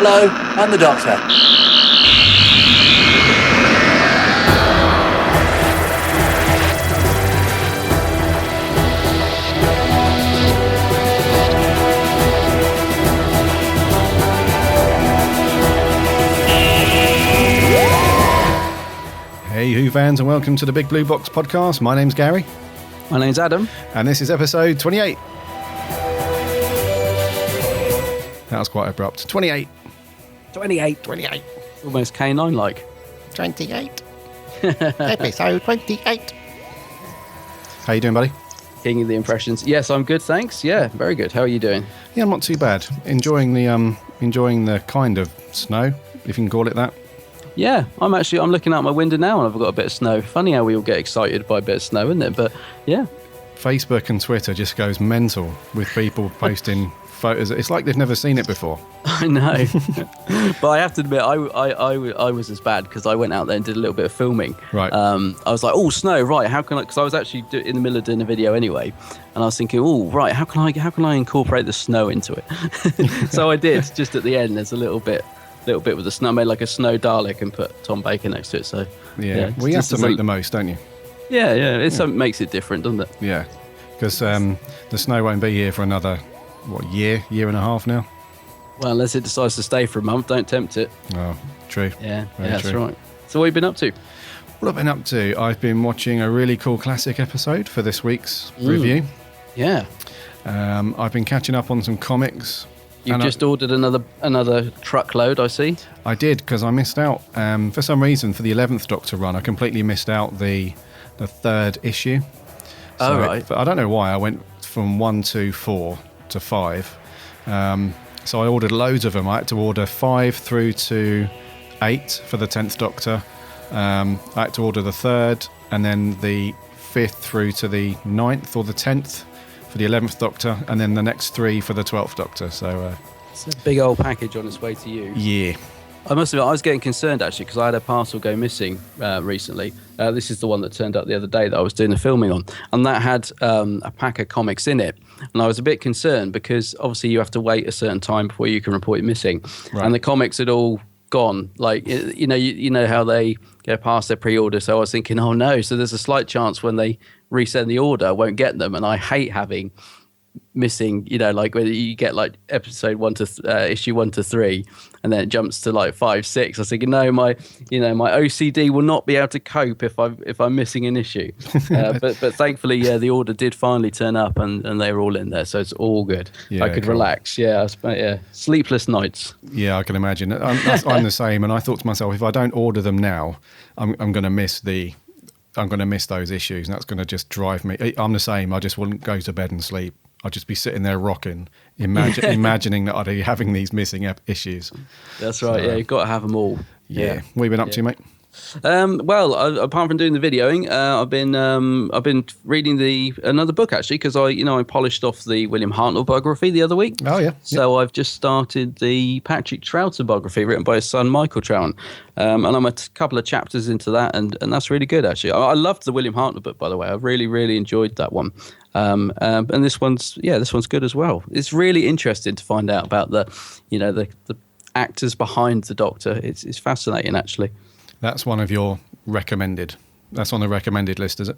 Hello, I'm the Doctor. Hey Who fans, and welcome to the Big Blue Box podcast. My name's Gary. My name's Adam. And this is episode 28. That was quite abrupt. 28. 28. Almost K9-like. 28. Episode 28. How you doing, buddy? King of the impressions. Yes, I'm good, thanks. Yeah, very good. How are you doing? Yeah, I'm not too bad. Enjoying the kind of snow, if you can call it that. Yeah, I'm looking out my window now and I've got a bit of snow. Funny how we all get excited by a bit of snow, isn't it? But yeah. Facebook and Twitter just goes mental with people posting photos. It's like they've never seen it before. I know. But I have to admit, I was as bad because I went out there and did a little bit of filming. Right. I was like, oh, snow, right, how can I, because I was actually in the middle of doing a video anyway. And I was thinking, oh, right, how can I incorporate the snow into it? So I did, just at the end, there's a little bit with the snow. I made like a snow Dalek and put Tom Baker next to it. So yeah, well, you have to make the most, don't you? Yeah. It makes it different, doesn't it? Yeah, because the snow won't be here for another year and a half now. Well, unless it decides to stay for a month, don't tempt it. Oh, true. Yeah, Very that's true. right. So what have you been up to? What I've been up to, I've been watching a really cool classic episode for this week's review. Yeah. I've been catching up on some comics. You've just ordered another truckload, I see. I did, because I missed out. For some reason, for the 11th Doctor run, I completely missed out the third issue. Oh, right. I don't know why. I went from 1 to 4 to 5. So I ordered loads of them. I had to order 5 through to 8 for the 10th Doctor. I had to order the 3rd, and then the 5th through to the 9th or the 10th for the 11th Doctor, and then the next 3 for the 12th Doctor. So it's a big old package on its way to you. Yeah. I must admit, I was getting concerned actually because I had a parcel go missing recently. This is the one that turned up the other day that I was doing the filming on, and that had a pack of comics in it. And I was a bit concerned because obviously you have to wait a certain time before you can report it missing, right. And the comics had all gone. Like you know how they go past their pre-order. So I was thinking, oh no. So there's a slight chance when they resend the order, I won't get them, and I hate having missing, like whether you get like episode 1 to issue 1 to 3 and then it jumps to like 5, 6. I was thinking, no, my OCD will not be able to cope if I'm missing an issue. But thankfully, the order did finally turn up and they were all in there, so it's all good. Yeah, I could cool. relax. Yeah, I spent sleepless nights. Yeah, I can imagine. I'm the same, and I thought to myself, if I don't order them now, I'm going to miss those issues, and that's going to just drive me. I'm the same. I just wouldn't go to bed and sleep. I'd just be sitting there rocking, imagining that I'd be having these missing issues. That's right. So, you've got to have them all. Yeah. What have you been up to, mate? Well, apart from doing the videoing, I've been reading another book actually because I polished off the William Hartnell biography the other week. Oh yeah. So I've just started the Patrick Troughton biography written by his son Michael Troughton, and I'm a couple of chapters into that, and that's really good actually. I loved the William Hartnell book, by the way. I really enjoyed that one. And this one's good as well. It's really interesting to find out about the actors behind the Doctor. It's fascinating actually. That's one of your recommended. That's on the recommended list, is it?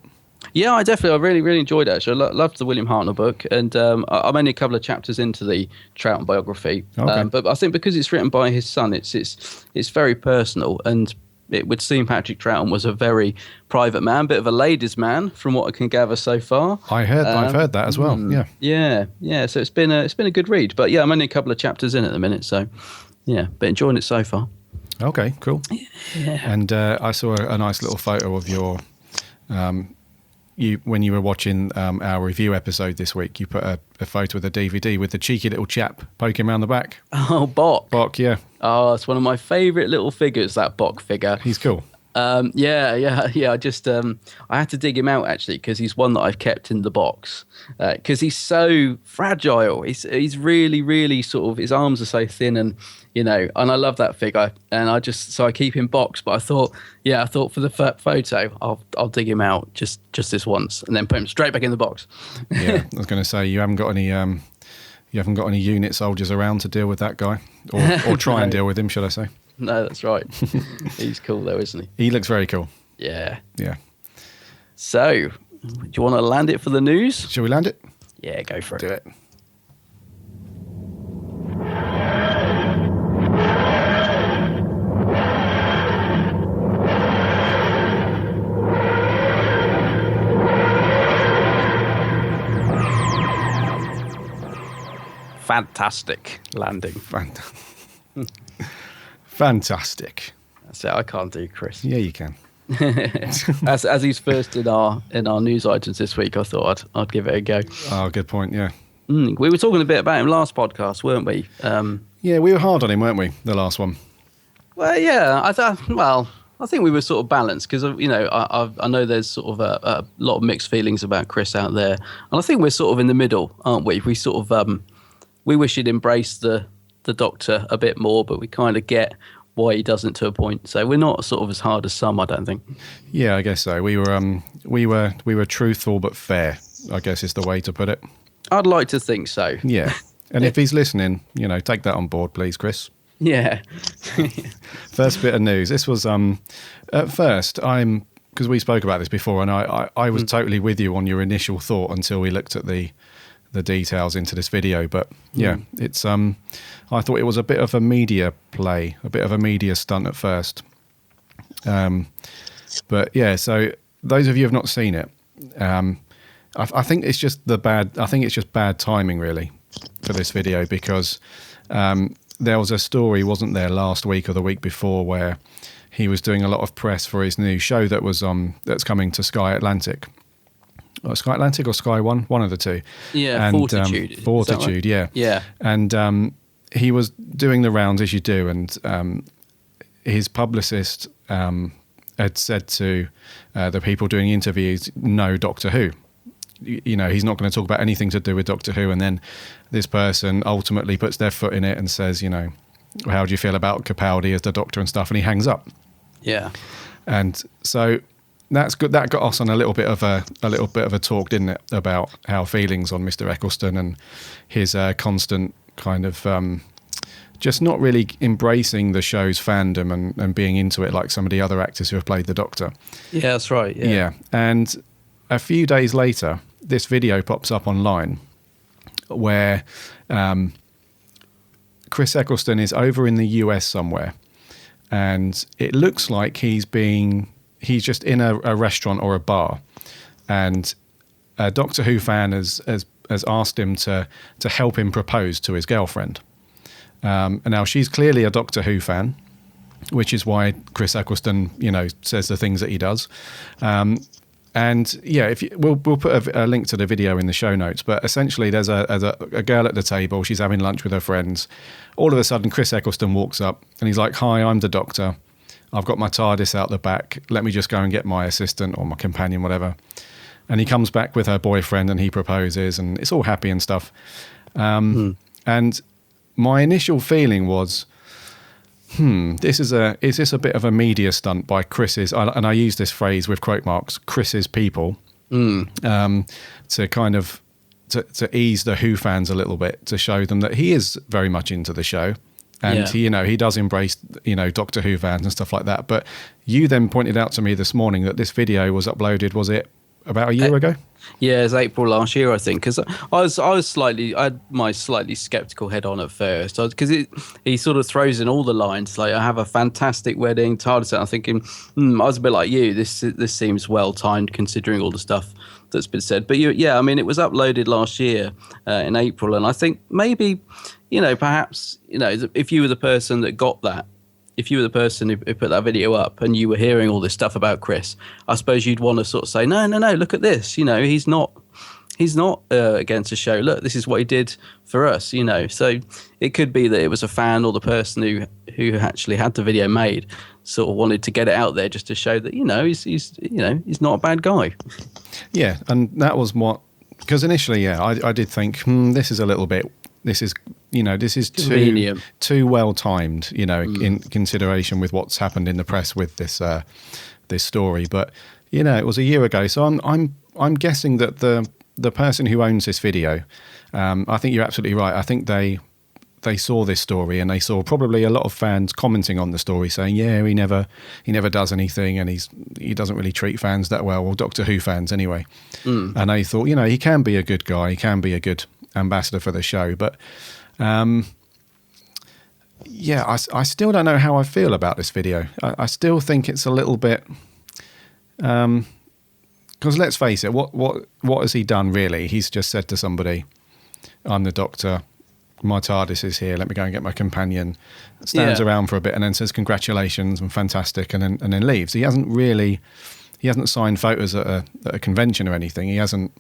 Yeah, I really enjoyed it actually. I loved the William Hartnell book, and I'm only a couple of chapters into the Troughton biography. Okay. But I think because it's written by his son, it's very personal, and it would seem Patrick Troughton was a very private man, bit of a ladies' man, from what I can gather so far. I've heard that as well. Yeah. So it's been a good read, but yeah, I'm only a couple of chapters in at the minute, so yeah, but enjoying it so far. Okay, cool. Yeah. And I saw a nice little photo of your when you were watching our review episode this week. You put a photo of the DVD with the cheeky little chap poking around the back. Oh, Bok. Bok, yeah. Oh, it's one of my favourite little figures, that Bok figure. He's cool. Yeah. I just I had to dig him out actually because he's one that I've kept in the box because he's so fragile. He's really sort of, his arms are so thin, and and I love that figure, and I keep him boxed. But I thought for the photo I'll dig him out just this once and then put him straight back in the box. Yeah, I was going to say you haven't got any you haven't got any unit soldiers around to deal with that guy, or try and deal with him, should I say? No, that's right. He's cool though, isn't he? He looks very cool. Yeah. Yeah. So, do you want to land it for the news? Shall we land it? Yeah, go for it. Do it. Fantastic landing. Fantastic. That's it. I can't do, Chris. Yeah, you can. As he's first in our news items this week, I thought I'd give it a go. Oh, good point. Yeah. We were talking a bit about him last podcast, weren't we? Yeah, we were hard on him, weren't we? The last one. Well, yeah. I think we were sort of balanced because I know there's sort of a lot of mixed feelings about Chris out there, and I think we're sort of in the middle, aren't we? We sort of we wish he'd embrace the Doctor a bit more, but we kind of get why he doesn't to a point. So we're not sort of as hard as some, I don't think. Yeah, I guess so. We were truthful but fair, I guess is the way to put it. I'd like to think so. Yeah. And if he's listening, take that on board, please, Chris. Yeah. First bit of news. This was at first because we spoke about this before, and I was totally with you on your initial thought until we looked at the details into this video. But yeah, it's I thought it was a bit of a media play, a bit of a media stunt at first. But yeah, so those of you who have not seen it, I think it's just bad timing really for this video, because there was a story, wasn't there, last week or the week before, where he was doing a lot of press for his new show that was that's coming to Sky Atlantic. Sky Atlantic or Sky One of the two. Yeah, and, Fortitude. Fortitude, right? Yeah. And he was doing the rounds as you do, and his publicist had said to the people doing interviews, no Doctor Who. He's not going to talk about anything to do with Doctor Who. And then this person ultimately puts their foot in it and says, how do you feel about Capaldi as the Doctor and stuff? And he hangs up. Yeah. And so that's good. That got us on a little bit of a talk, didn't it, about our feelings on Mr. Eccleston and his constant kind of just not really embracing the show's fandom and being into it like some of the other actors who have played the Doctor. Yeah, that's right. Yeah. And a few days later, this video pops up online where Chris Eccleston is over in the US somewhere, and it looks like he's just in a restaurant or a bar, and a Doctor Who fan has asked him to help him propose to his girlfriend. And now she's clearly a Doctor Who fan, which is why Chris Eccleston, says the things that he does. And yeah, we'll put a link to the video in the show notes. But essentially, there's a girl at the table. She's having lunch with her friends. All of a sudden, Chris Eccleston walks up and he's like, "Hi, I'm the Doctor. I've got my TARDIS out the back. Let me just go and get my assistant or my companion, whatever." And he comes back with her boyfriend and he proposes, and it's all happy and stuff. And my initial feeling was, is this a bit of a media stunt by Chris's, and I use this phrase with quote marks, Chris's people, to kind of to ease the Who fans a little bit, to show them that he is very much into the show, and he does embrace Doctor Who fans and stuff like that. But you then pointed out to me this morning that this video was uploaded, was it about a year ago? Yeah, it was April last year, I think, because I had my slightly skeptical head on at first, because he sort of throws in all the lines, like, I have a fantastic wedding, TARDIS, I'm thinking, I was a bit like you, this seems well timed considering all the stuff that's been said. But it was uploaded last year in April, and I think maybe, perhaps, if you were the person that got that, if you were the person who put that video up and you were hearing all this stuff about Chris, I suppose you'd want to sort of say, no, look at this. He's not against the show. Look, this is what he did for us. So it could be that it was a fan or the person who actually had the video made sort of wanted to get it out there just to show that he's not a bad guy. Yeah, and that was because initially, I did think this is a little bit. This is too well timed, in consideration with what's happened in the press with this story. But it was a year ago, so I'm guessing that the person who owns this video, I think you're absolutely right. I think they saw this story, and they saw probably a lot of fans commenting on the story saying, yeah, he never does anything, and he doesn't really treat fans that well, or Doctor Who fans anyway. And they thought, he can be a good guy, he can be a good ambassador for the show. But I still don't know how I feel about this video. I still think it's a little bit, because let's face it, what has he done really? He's just said to somebody, I'm the Doctor, my TARDIS is here, let me go and get my companion, stands around for a bit and then says congratulations and fantastic, and then leaves. He hasn't signed photos at a convention or anything. He hasn't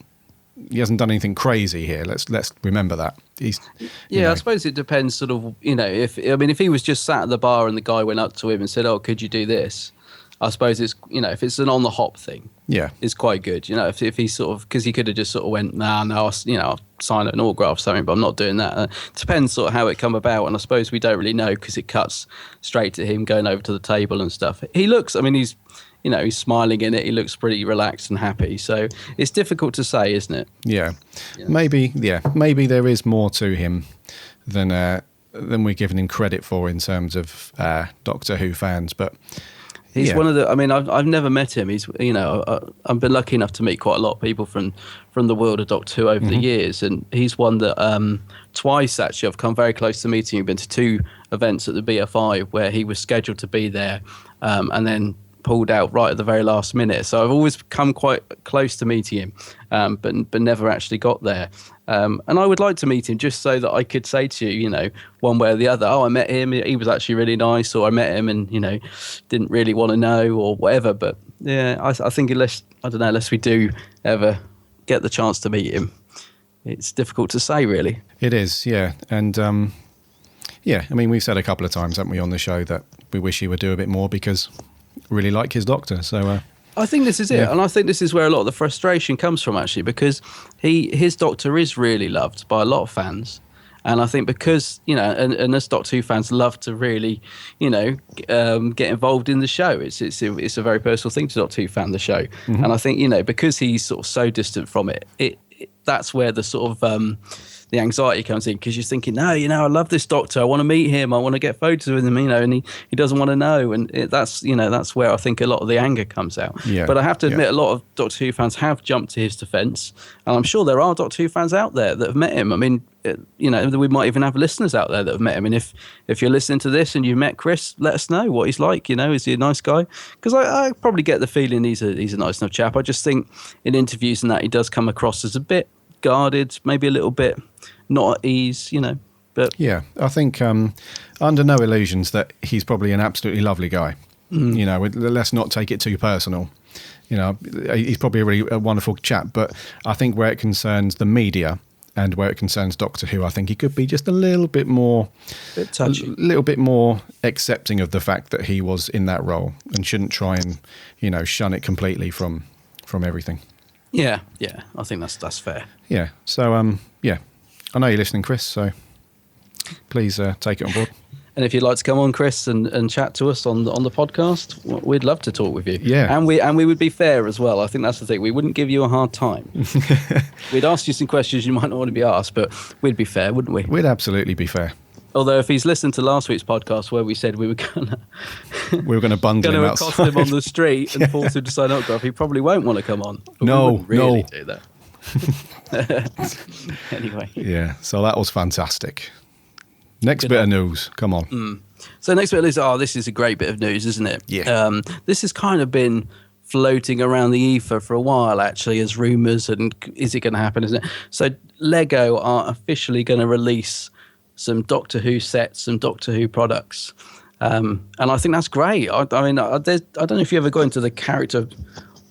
done anything crazy here. Let's remember that. I suppose it depends sort of, if he was just sat at the bar and the guy went up to him and said, oh, could you do this? I suppose it's, if it's an on the hop thing, it's quite good. If he sort of, because he could have just sort of went, I'll sign an autograph or something, but I'm not doing that. Depends sort of how it come about, and I suppose we don't really know because it cuts straight to him going over to the table and stuff. He looks, he's smiling in it. He looks pretty relaxed and happy. So it's difficult to say, isn't it? Yeah. Maybe there is more to him than we're giving him credit for in terms of Doctor Who fans, but. He's one of the. I've never met him. He's, I've been lucky enough to meet quite a lot of people from the world of Doctor Who over the years, and he's one that twice actually I've come very close to meeting. I've been to 2 events at the BFI where he was scheduled to be there, and then pulled out right at the very last minute. So I've always come quite close to meeting him, but never actually got there. And I would like to meet him just so that I could say to you, one way or the other, oh, I met him, he was actually really nice, or I met him and, didn't really want to know or whatever. But yeah, I think unless we do ever get the chance to meet him, it's difficult to say, really. It is, yeah. And we've said a couple of times, haven't we, on the show that we wish he would do a bit more because really like his Doctor. So I think this is it, and I think this is where a lot of the frustration comes from, actually, because his Doctor is really loved by a lot of fans, and I think because and us Doctor Who fans love to really get involved in the show. It's a very personal thing to Doctor Who fan, the show, and I think because he's sort of so distant from it, that's where the sort of the anxiety comes in, because you're thinking, no, I love this Doctor, I want to meet him, I want to get photos with him, and he doesn't want to know, and that's where I think a lot of the anger comes out. But I have to admit, a lot of Doctor Who fans have jumped to his defence, and I'm sure there are Doctor Who fans out there that have met him. We might even have listeners out there that have met him, and if you're listening to this and you met Chris, let us know what he's like. Is he a nice guy? Because I probably get the feeling he's a nice enough chap. I just think in interviews and that he does come across as a bit guarded, maybe a little bit not at ease, but I think under no illusions that he's probably an absolutely lovely guy. Let's not take it too personal. He's probably a wonderful chap, but I think where it concerns the media and where it concerns Doctor Who, I think he could be just a little bit more touchy, a little bit more accepting of the fact that he was in that role, and shouldn't try and shun it completely from everything. Yeah, I think that's fair. Yeah, so I know you're listening, Chris, so please take it on board. And if you'd like to come on, Chris, and chat to us on the podcast, we'd love to talk with you. Yeah, and we would be fair as well. I think that's the thing. We wouldn't give you a hard time. We'd ask you some questions you might not want to be asked, but we'd be fair, wouldn't we? We'd absolutely be fair. Although if he's listened to last week's podcast where we said we were gonna bundle him outside, accost him on the street and force him to sign autograph, he probably won't want to come on. But we wouldn't really do that. Anyway. Yeah, so that was fantastic. Next bit of news, come on. So next bit of news, this is a great bit of news, isn't it? Yeah. This has kind of been floating around the ether for a while, actually, as rumours, and is it going to happen, isn't it? So Lego are officially going to release some Doctor Who sets, some Doctor Who products. And I think that's great. I don't know if you ever got into the character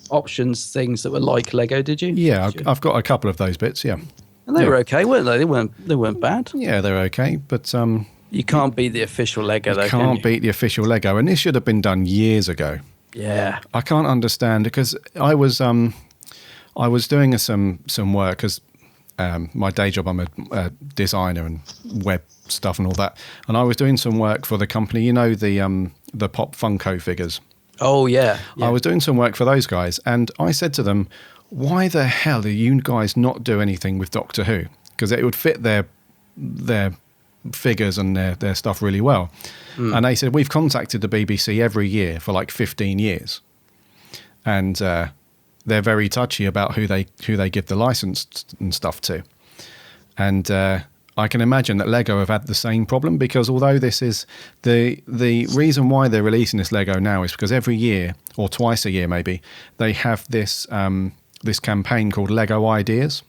options things that were like Lego, did you? Yeah, I've got a couple of those bits, yeah. And they were okay, weren't they? They weren't bad. Yeah, they were okay, but you can't beat the official Lego, though. You can't beat the official Lego, and this should have been done years ago. Yeah, I can't understand, because I was doing some work, because my day job, I'm a designer and web stuff and all that, and I was doing some work for the company. The Pop Funko figures. Oh yeah, I was doing some work for those guys, and I said to them, "Why the hell do you guys not do anything with Doctor Who? Because it would fit their figures and their stuff really well." And they said, "We've contacted the BBC every year for like 15 years, and they're very touchy about who they give the license and stuff to." And I can imagine that Lego have had the same problem, because although this is the reason why they're releasing this Lego now is because every year, or twice a year maybe, they have this this campaign called Lego Ideas,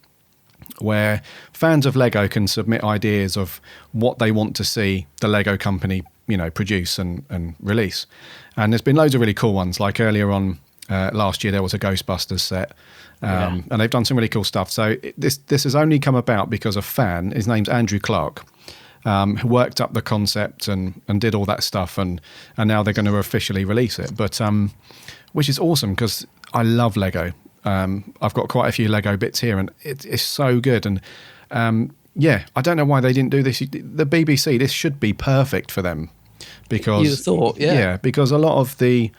where fans of Lego can submit ideas of what they want to see the Lego company, produce and release. And there's been loads of really cool ones. Like earlier on last year, there was a Ghostbusters set. And they've done some really cool stuff. So this has only come about because a fan, his name's Andrew Clark, who worked up the concept and did all that stuff, and now they're going to officially release it. But which is awesome, because I love Lego. I've got quite a few Lego bits here, and it's so good. And I don't know why they didn't do this. The BBC, this should be perfect for them, because you thought, because a lot of the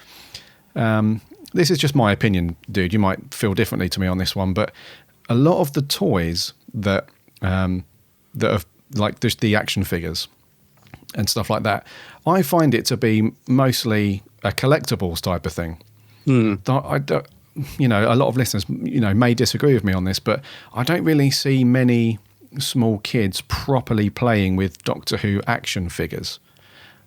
this is just my opinion, dude. You might feel differently to me on this one, but a lot of the toys that are like just the action figures and stuff like that, I find it to be mostly a collectibles type of thing. I don't, a lot of listeners, may disagree with me on this, but I don't really see many small kids properly playing with Doctor Who action figures.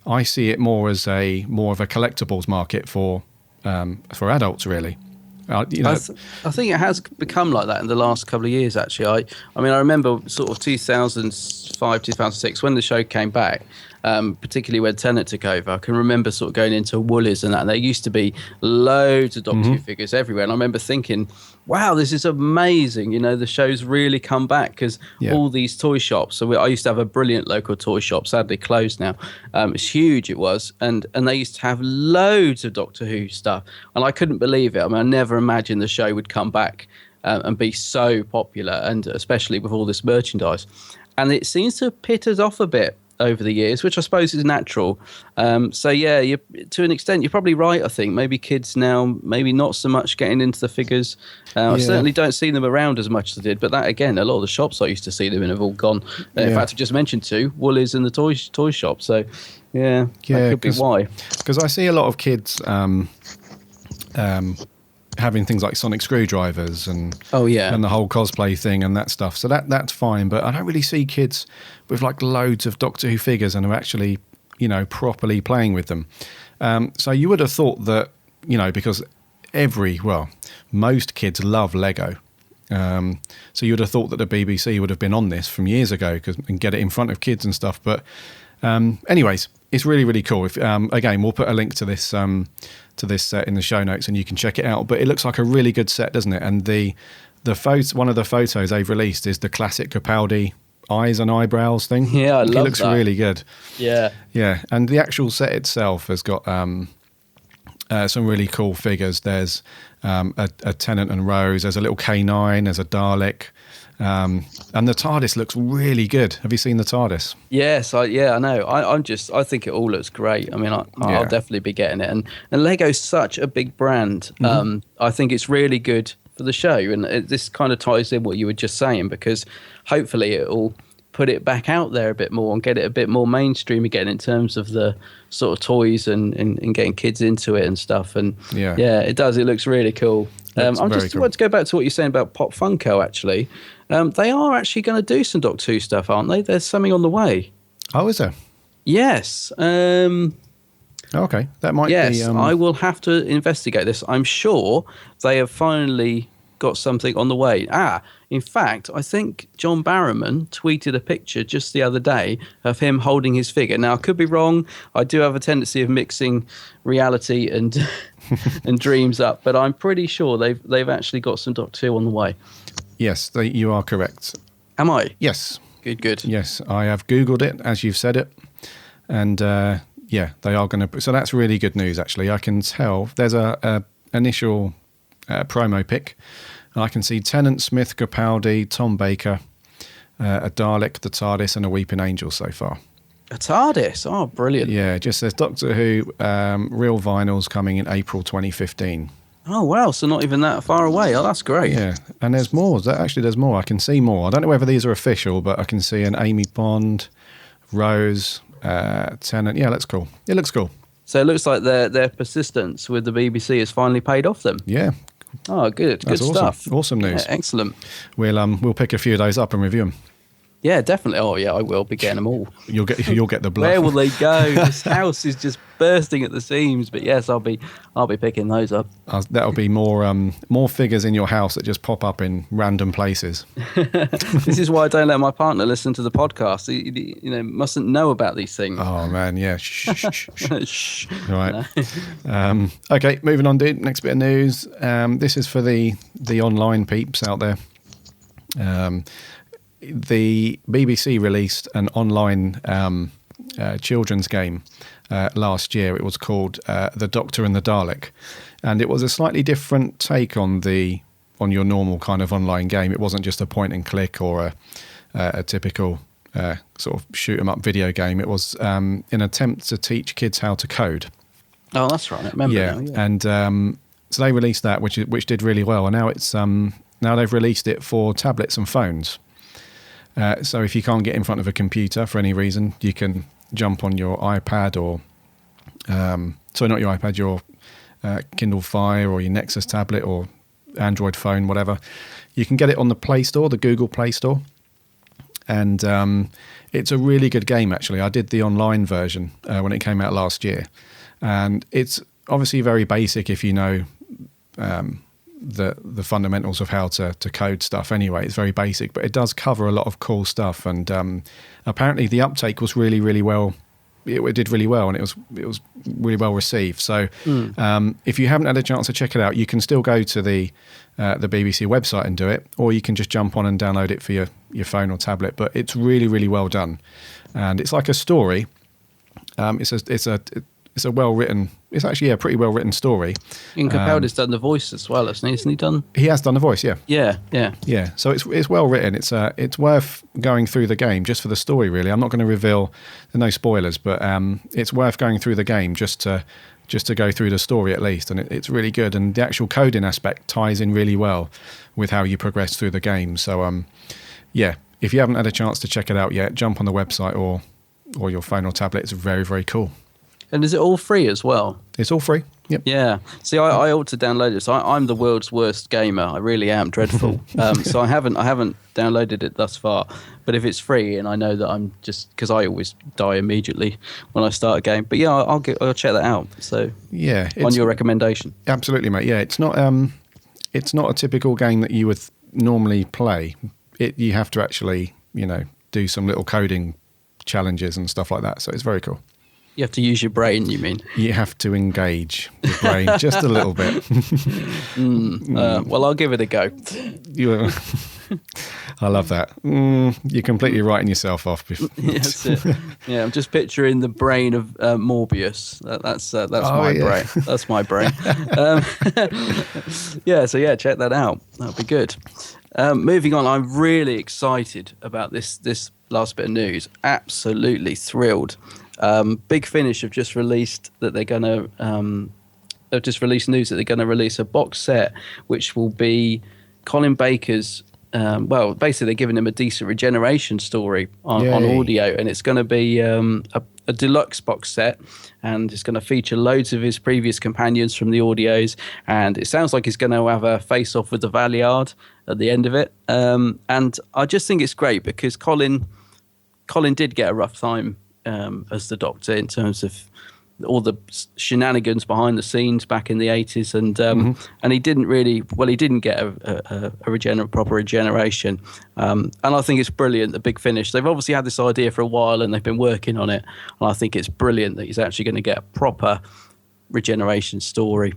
I see it more as more of a collectibles market for adults, really. I think it has become like that in the last couple of years, actually. I mean, I remember sort of 2005, 2006, when the show came back, particularly when Tennant took over. I can remember sort of going into Woolies and that, and there used to be loads of Doctor Who figures everywhere. And I remember thinking, wow, this is amazing. The show's really come back, because all these toy shops. So I used to have a brilliant local toy shop, sadly closed now. It's huge, it was. And they used to have loads of Doctor Who stuff. And I couldn't believe it. I mean, I never imagined the show would come back and be so popular, and especially with all this merchandise. And it seems to have pittered off a bit over the years, which I suppose is natural. To an extent, you're probably right. I think maybe kids now, maybe not so much getting into the figures. I certainly don't see them around as much as I did. But that, again, a lot of the shops I used to see them in have all gone. In fact, I just mentioned two, Woolies and the toy shop. So that could be why. Because I see a lot of kids having things like sonic screwdrivers and the whole cosplay thing and that stuff. So that's fine, but I don't really see kids with like loads of Doctor Who figures and are actually, properly playing with them. So you would have thought that, because most kids love Lego. So you would have thought that the BBC would have been on this from years ago and get it in front of kids and stuff. But anyways, it's really, really cool. Again, we'll put a link to this set in the show notes, and you can check it out. But it looks like a really good set, doesn't it? And one of the photos they've released is the classic Capaldi eyes and eyebrows thing. Yeah, I love that. It looks really good. Yeah. And the actual set itself has got some really cool figures. There's a Tennant and Rose. There's a little K9. There's a Dalek. And the TARDIS looks really good. Have you seen the TARDIS? Yes, I know. I think it all looks great. I mean, I'll definitely be getting it. And Lego's such a big brand. I think it's really good for the show. And this kind of ties in what you were just saying, because hopefully it will put it back out there a bit more and get it a bit more mainstream again in terms of the sort of toys and getting kids into it and stuff. And it does. It looks really cool. I'm just about to go back to what you're saying about Pop Funko, actually. They are actually going to do some Doctor Who stuff, aren't they? There's something on the way. Oh, is there? Yes. Okay, that might be... Yes, I will have to investigate this. I'm sure they have finally got something on the way. In fact, I think John Barrowman tweeted a picture just the other day of him holding his figure. Now, I could be wrong. I do have a tendency of mixing reality and and dreams up, but I'm pretty sure they've actually got some Doctor Who on the way. Yes, you are correct. Am I? Yes. Good. Yes, I have Googled it as you've said it, and they are going to. So that's really good news. Actually, I can tell there's a initial promo pic, and I can see Tennant, Smith, Capaldi, Tom Baker, a Dalek, the TARDIS, and a Weeping Angel so far. A TARDIS. Oh, brilliant. Yeah, it just says Doctor Who real vinyls coming in April 2015. Oh, wow. So not even that far away. Oh, that's great. Yeah, and there's more. Actually, there's more. I can see more. I don't know whether these are official, but I can see an Amy Bond, Rose, Tennant. Yeah, that's cool. It looks cool. So it looks like their persistence with the BBC has finally paid off them. Yeah. Oh, good. That's Good awesome. stuff. Awesome news. Yeah, excellent. We'll pick a few of those up and review them. Yeah, definitely. Oh, yeah, I will be getting them all. You'll get the bluff. Where will they go? This house is just bursting at the seams. But yes, I'll be picking those up. That'll be more figures in your house that just pop up in random places. This is why I don't let my partner listen to the podcast. You know, mustn't know about these things. Oh man, yeah. Shh, shh, shh. Shh. Right. Okay, moving on, dude. Next bit of news. This is for the online peeps out there. The BBC released an online children's game last year. It was called The Doctor and the Dalek, and it was a slightly different take on your normal kind of online game. It wasn't just a point and click or a typical sort of shoot 'em up video game. It was an attempt to teach kids how to code. Oh, that's right. I remember now. Yeah. And so they released that, which did really well, and now it's now they've released it for tablets and phones. So if you can't get in front of a computer for any reason, you can jump on your iPad or, sorry, not your iPad, your Kindle Fire or your Nexus tablet or Android phone, whatever. You can get it on the Play Store, the Google Play Store. And it's a really good game, actually. I did the online version when it came out last year. And it's obviously very basic if you know the fundamentals of how to code stuff anyway. It's very basic, but it does cover a lot of cool stuff, and apparently the uptake was really, really well. It did really well, and it was really well received. So if you haven't had a chance to check it out, you can still go to the BBC website and do it, or you can just jump on and download it for your phone or tablet. But it's really, really well done, and it's like a story. It's a well-written. It's actually a pretty well-written story. And Capaldi's done the voice as well, hasn't he? Isn't he done? He has done the voice, yeah. Yeah. So it's well written. It's worth going through the game just for the story. Really, I'm not going to reveal no spoilers, but it's worth going through the game just to go through the story at least. And it's really good. And the actual coding aspect ties in really well with how you progress through the game. So yeah, if you haven't had a chance to check it out yet, jump on the website or your phone or tablet. It's very, very cool. And is it all free as well? It's all free. Yep. Yeah. See, I ought to download it. So I'm the world's worst gamer. I really am dreadful. So I haven't downloaded it thus far. But if it's free, and I know that I'm just because I always die immediately when I start a game. But yeah, I'll check that out. So yeah, on your recommendation. Absolutely, mate. Yeah, it's not a typical game that you would normally play. You have to actually do some little coding challenges and stuff like that. So it's very cool. You have to use your brain, you mean? You have to engage your brain just a little bit. Well, I'll give it a go. I love that. You're completely writing yourself off. Yes, yeah. I'm just picturing the brain of Morbius. That's my brain. That's my brain. So check that out. That'll be good. Moving on, I'm really excited about this last bit of news. Absolutely thrilled. Big Finish have just released that they're going to. They've just released news that they're going to release a box set, which will be Colin Baker's. Basically, they're giving him a decent regeneration story on audio, and it's going to be a deluxe box set, and it's going to feature loads of his previous companions from the audios, and it sounds like he's going to have a face-off with the Valiard at the end of it. And I just think it's great because Colin did get a rough time as the Doctor in terms of all the shenanigans behind the scenes back in the 80s, and he didn't get a proper regeneration, and I think it's brilliant. The Big Finish, they've obviously had this idea for a while and they've been working on it, and I think it's brilliant that he's actually going to get a proper regeneration story.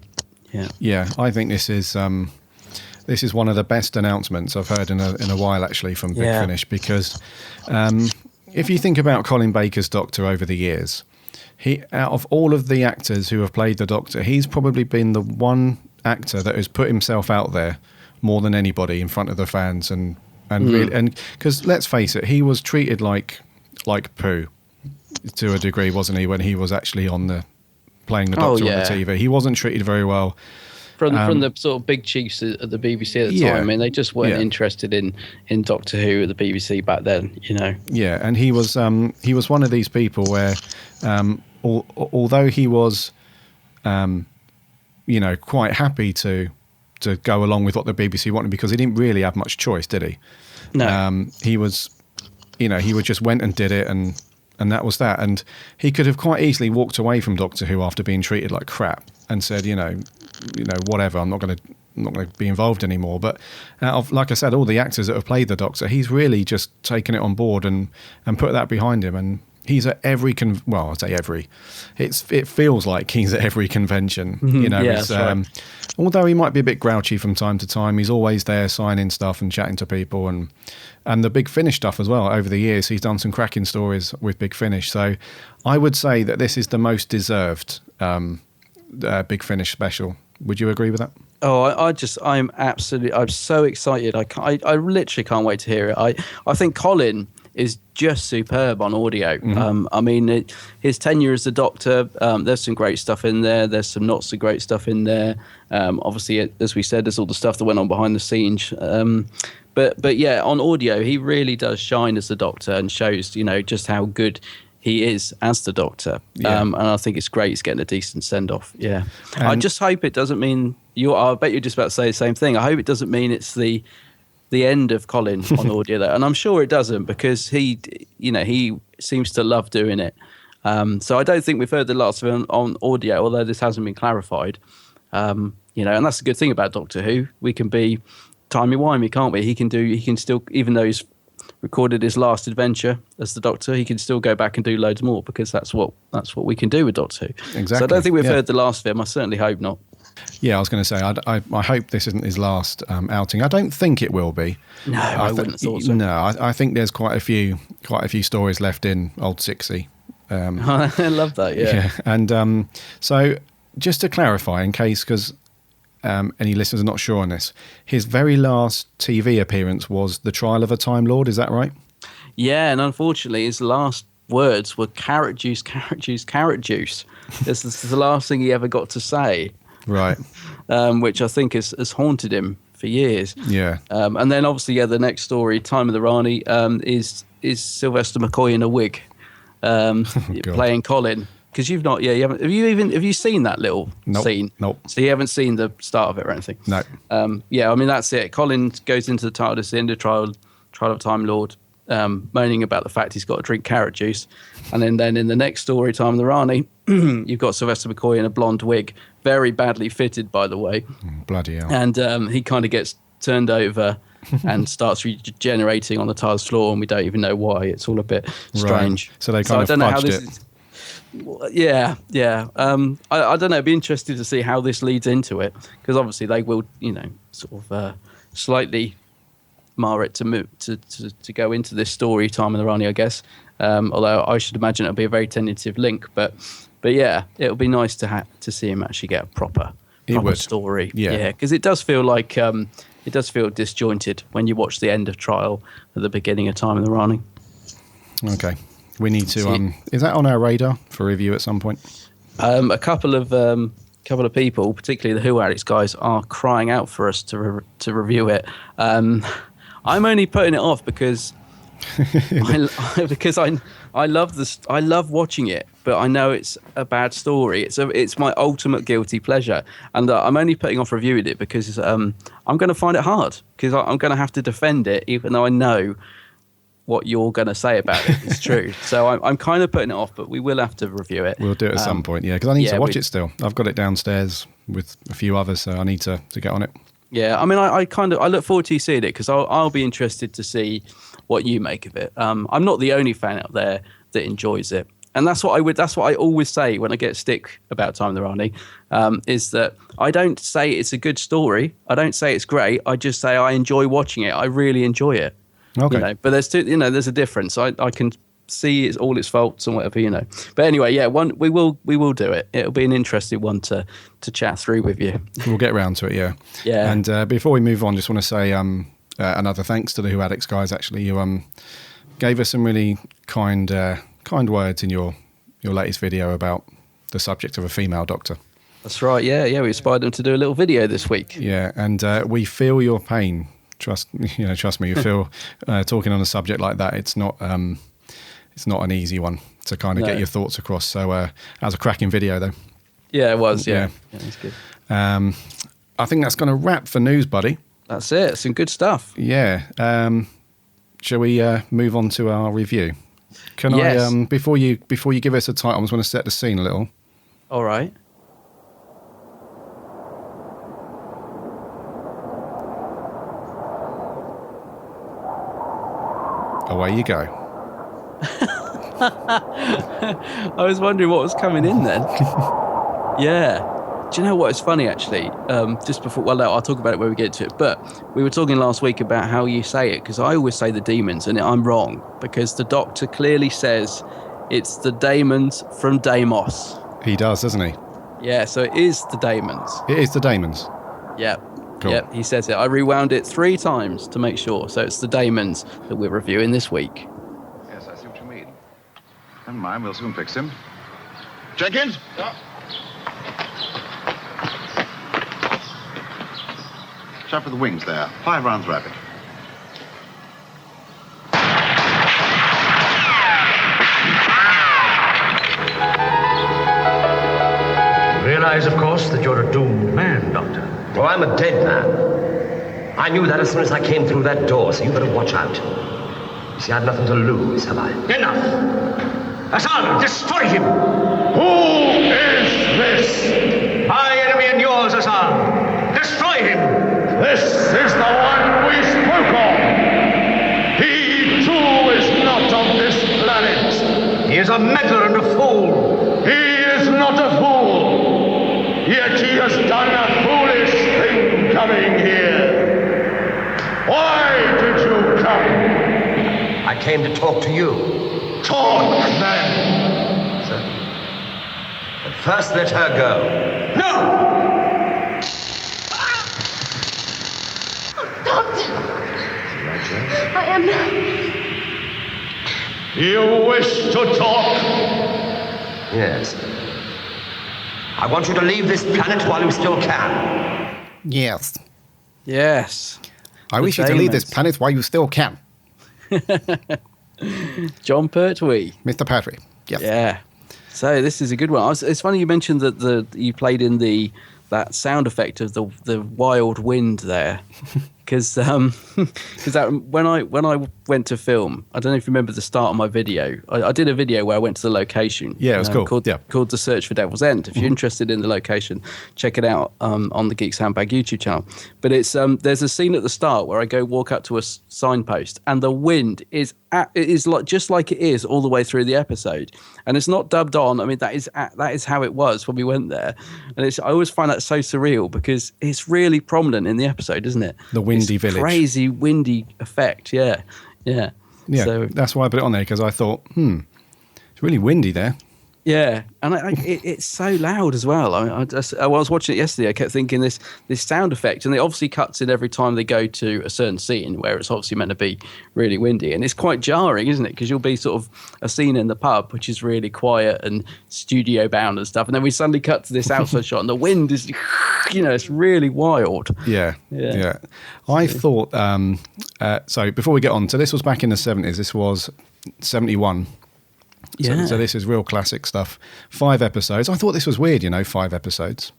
Yeah, I think this is one of the best announcements I've heard in a while, actually, from Big Finish, because if you think about Colin Baker's Doctor over the years, out of all of the actors who have played the Doctor, he's probably been the one actor that has put himself out there more than anybody in front of the fans, and really, and because let's face it, he was treated like poo to a degree, wasn't he, when he was actually playing the Oh, Doctor yeah. on the TV. He wasn't treated very well. From the sort of big chiefs at the BBC at the Yeah. time. I mean, they just weren't Yeah. interested in Doctor Who at the BBC back then, you know. Yeah, and he was one of these people where, although he was, quite happy to go along with what the BBC wanted, because he didn't really have much choice, did he? No. He was, he would just went and did it, and that was that. And he could have quite easily walked away from Doctor Who after being treated like crap and said, whatever, I'm not going to be involved anymore. But out of, like I said, all the actors that have played the Doctor, he's really just taken it on board and put that behind him. And he's at every I say every. It feels like he's at every convention. Yeah, that's right. Although he might be a bit grouchy from time to time, he's always there signing stuff and chatting to people, and the Big Finish stuff as well. Over the years, he's done some cracking stories with Big Finish. So I would say that this is the most deserved Big Finish special. Would you agree with that? Oh, I'm so excited. I literally can't wait to hear it. I think Colin is just superb on audio. I mean, his tenure as the Doctor, there's some great stuff in there. There's some not so great stuff in there. Obviously, as we said, there's all the stuff that went on behind the scenes. But yeah, on audio, he really does shine as the Doctor and shows, just how good he is as the Doctor. Yeah. And I think it's great he's getting a decent send-off. Yeah. I And- just hope it doesn't mean I bet you're just about to say the same thing. I hope it doesn't mean it's the end of Colin on audio though. And I'm sure it doesn't, because he seems to love doing it. So I don't think we've heard the last of him on audio, although this hasn't been clarified. And that's the good thing about Doctor Who. We can be timey-wimey, can't we? He can still, even though he's recorded his last adventure as the Doctor, he can still go back and do loads more, because that's what we can do with Doctor Who. Exactly. So I don't think we've Yeah. heard the last of him. I certainly hope not. Yeah, I was going to say, I hope this isn't his last outing. I don't think it will be. No, I wouldn't have thought so. No, I think there's quite a few stories left in Old 60. I love that, yeah. And so just to clarify, in case, because any listeners are not sure on this, his very last TV appearance was The Trial of a Time Lord, is that right? Yeah, and unfortunately, his last words were carrot juice, carrot juice, carrot juice. This is the last thing he ever got to say, Right. which I think has haunted him for years. Yeah. And then obviously, the next story, Time of the Rani, is Sylvester McCoy in a wig playing Colin. Because you haven't. Have you seen that little scene? Nope. So you haven't seen the start of it or anything? No. I mean, that's it. Colin goes into the TARDIS, the end of Trial of Time Lord, moaning about the fact he's got to drink carrot juice. And then in the next story, Time of the Rani, you've got Sylvester McCoy in a blonde wig, very badly fitted, by the way. Bloody hell. And he kind of gets turned over and starts regenerating on the TARDIS floor, and we don't even know why. It's all a bit strange. Right. So they kind of fudged it. Yeah. I don't know. It'd be interesting to see how this leads into it, because obviously they will, sort of slightly mar it to go into this story, Time of the Rani, I guess. Although I should imagine it'll be a very tentative link, but yeah, it'll be nice to see him actually get a proper story. Yeah, because it does feel like it does feel disjointed when you watch the end of Trial at the beginning of Time of the Rani. Okay. We need to. Is that on our radar for review at some point? A couple of people, particularly the Who Addicts guys, are crying out for us to review it. I'm only putting it off because I love this. I love watching it, but I know it's a bad story. It's my ultimate guilty pleasure, and I'm only putting off reviewing it because I'm going to find it hard, because I'm going to have to defend it, even though I know what you're going to say about it is true. So I'm kind of putting it off, but we will have to review it. We'll do it at some point, yeah, because I need to watch it still. I've got it downstairs with a few others, so I need to get on it. Yeah, I mean, I look forward to you seeing it, because I'll be interested to see what you make of it. I'm not the only fan out there that enjoys it, and that's what I always say when I get stick about Time of the Rani, is that I don't say it's a good story. I don't say it's great. I just say I enjoy watching it. I really enjoy it. Okay. But there's a difference. I can see it's all its faults and whatever, But anyway, we will do it. It'll be an interesting one to chat through with you. We'll get around to it, yeah. Yeah. And before we move on, just want to say another thanks to the Who Addicts guys. Actually, you gave us some really kind kind words in your latest video about the subject of a female doctor. That's right. Yeah. We inspired them to do a little video this week. Yeah, and we feel your pain. Trust me. You feel talking on a subject like that. It's not an easy one to kind of get your thoughts across. So that was a cracking video, though. Yeah, it was. Yeah, it's good. I think that's going to wrap for news, buddy. That's it. Some good stuff. Yeah. Shall we move on to our review? Can yes. I before you give us a title, I just want to set the scene a little. All right. Away you go. I was wondering what was coming in then. Yeah. Do you know what? It's funny, actually. Just before, well, no, I'll talk about it when we get to it. But we were talking last week about how you say it, because I always say the demons, and I'm wrong, because the doctor clearly says it's the daemons from Deimos. He does, doesn't he? Yeah, so it is the daemons. It is the daemons. Yeah. Cool. Yep, he says it. I rewound it 3 times to make sure. So it's the daemons that we're reviewing this week. Yes, I see what you mean. Never mind, we'll soon fix him. Jenkins? Yeah. Shot for the wings there. 5 rounds rapid. Realize, of course, that you're a doomed man, Doctor. Well, I'm a dead man. I knew that as soon as I came through that door, so you better watch out. You see, I've nothing to lose, have I? Enough! Hassan, destroy him! Who is this? My enemy and yours, Hassan. Destroy him! This is the one we spoke of. He, too, is not of this planet. He is a meddler and a fool. He is not a fool. Yet he has done a foolish thing coming here. Why did you come? I came to talk to you. Talk, then. Sir. But first, let her go. No! Doctor! I am... You wish to talk? Yes. I want you to leave this planet while you still can. Yes. Yes. I wish you to leave this planet while you still can. John Pertwee. Mr. Pertwee. Yes. Yeah. So this is a good one. It's funny you mentioned that you played in that sound effect of the wild wind there, because when I went to film, I don't know if you remember the start of my video. I did a video where I went to the location. Yeah, it was cool. Called The Search for Devil's End. If you're interested in the location, check it out on the Geeks Handbag YouTube channel. But it's there's a scene at the start where I go walk up to a signpost, and the wind is just like it is all the way through the episode, and it's not dubbed on. I mean, that is how it was when we went there, and I always find that so surreal because it's really prominent in the episode, isn't it? The windy village, crazy windy effect. Yeah. So that's why I put it on there, because I thought, it's really windy there. Yeah, and it's so loud as well. I was watching it yesterday. I kept thinking this sound effect, and it obviously cuts in every time they go to a certain scene where it's obviously meant to be really windy, and it's quite jarring, isn't it? Because you'll be sort of a scene in the pub, which is really quiet and studio bound and stuff, and then we suddenly cut to this outside shot, and the wind is, it's really wild. Yeah. I thought so. Before we get on, so this was back in the 70s. This was 71. Yeah. So this is real classic stuff. 5 episodes. I thought this was weird, 5 episodes.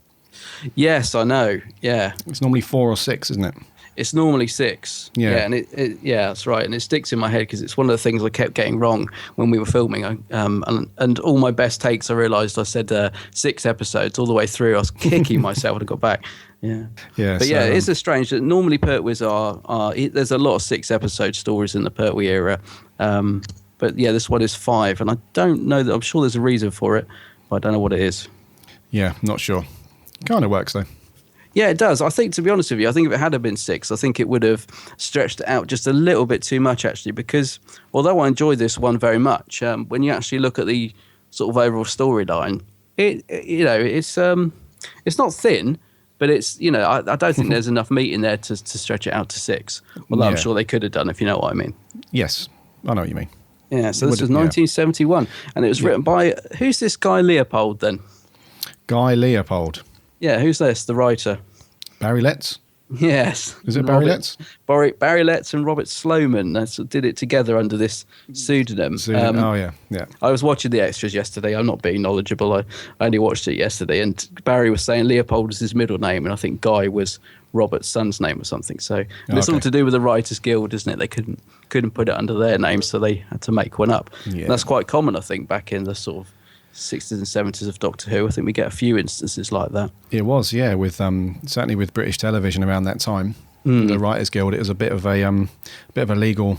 Yes, I know. Yeah. It's normally 4 or 6, isn't it? It's normally 6. Yeah. And that's right. And it sticks in my head because it's one of the things I kept getting wrong when we were filming. And all my best takes, I realised I said 6 episodes all the way through. I was kicking myself when I got back. Yeah. But it's a strange that normally Pertwees are there's a lot of 6-episode stories in the Pertwee era. But yeah, this one is 5, and I don't know that. I'm sure there's a reason for it, but I don't know what it is. Yeah, not sure. Kind of works though. Yeah, it does. I think, to be honest with you, I think if it had been 6, I think it would have stretched it out just a little bit too much, actually. Because although I enjoyed this one very much, when you actually look at the sort of overall storyline, it's not thin, but it's I don't think there's enough meat in there to stretch it out to 6. Although I'm sure they could have done, if you know what I mean. Yes, I know what you mean. Yeah, so this was 1971, and it was written by, who's this Guy Leopold then? Guy Leopold. Yeah, who's this, the writer? Barry Letts? Yes. Is it Barry Letts? Barry Letts and Robert Sloman did it together under this pseudonym. Oh, yeah. I was watching the extras yesterday. I'm not being knowledgeable. I only watched it yesterday, and Barry was saying Leopold was his middle name, and I think Guy was Robert's son's name or something. So it's all to do with the Writers Guild, isn't it? They couldn't put it under their name, so they had to make one up. Yeah. That's quite common, I think, back in the sort of 60s and 70s of Doctor Who. I think we get a few instances like that. It was, yeah, with certainly with British television around that time, the Writers Guild. It was a bit of a legal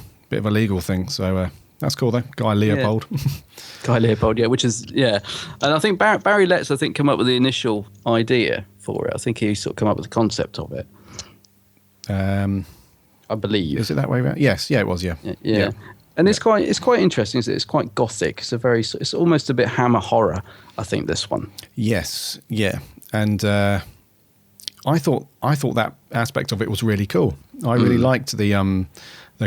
thing. So that's cool though. Guy Leopold. Yeah. Guy Leopold, yeah, and I think Barry Letts, come up with the initial idea for it. I think he sort of come up with the concept of it. I believe. Is it that way around? Yes, yeah, it was, yeah. Yeah. And it's quite interesting, isn't it? It's quite gothic. It's almost a bit Hammer horror, I think, this one. Yes, yeah. And I thought that aspect of it was really cool. I really liked the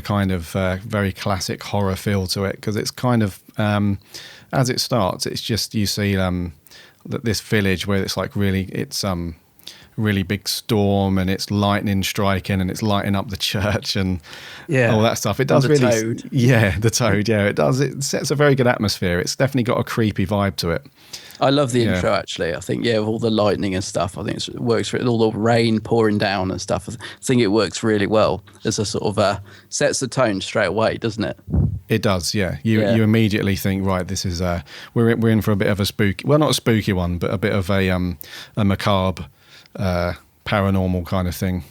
kind of very classic horror feel to it, because it's kind of as it starts, it's just you see this village where it's like really big storm, and it's lightning striking, and it's lighting up the church and all that stuff. It does really, toad. Yeah, the toad. Yeah, it does. It sets a very good atmosphere. It's definitely got a creepy vibe to it. I love the intro, actually. I think, with all the lightning and stuff, I think it works for it. All the rain pouring down and stuff. I think it works really well as a sort of sets the tone straight away, doesn't it? It does, yeah. You immediately think, right, this is we're in for a bit of a spooky, well, not a spooky one, but a bit of a macabre, paranormal kind of thing.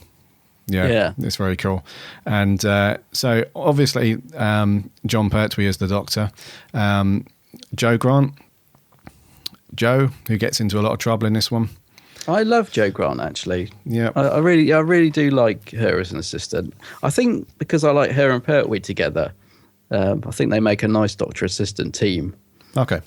Yeah, it's very cool. And so obviously John Pertwee is the Doctor. Joe Grant, who gets into a lot of trouble in this one. I love Joe Grant, actually. Yeah, I really do like her as an assistant. I think because I like her and Pertwee together, I think they make a nice Doctor assistant team. Okay.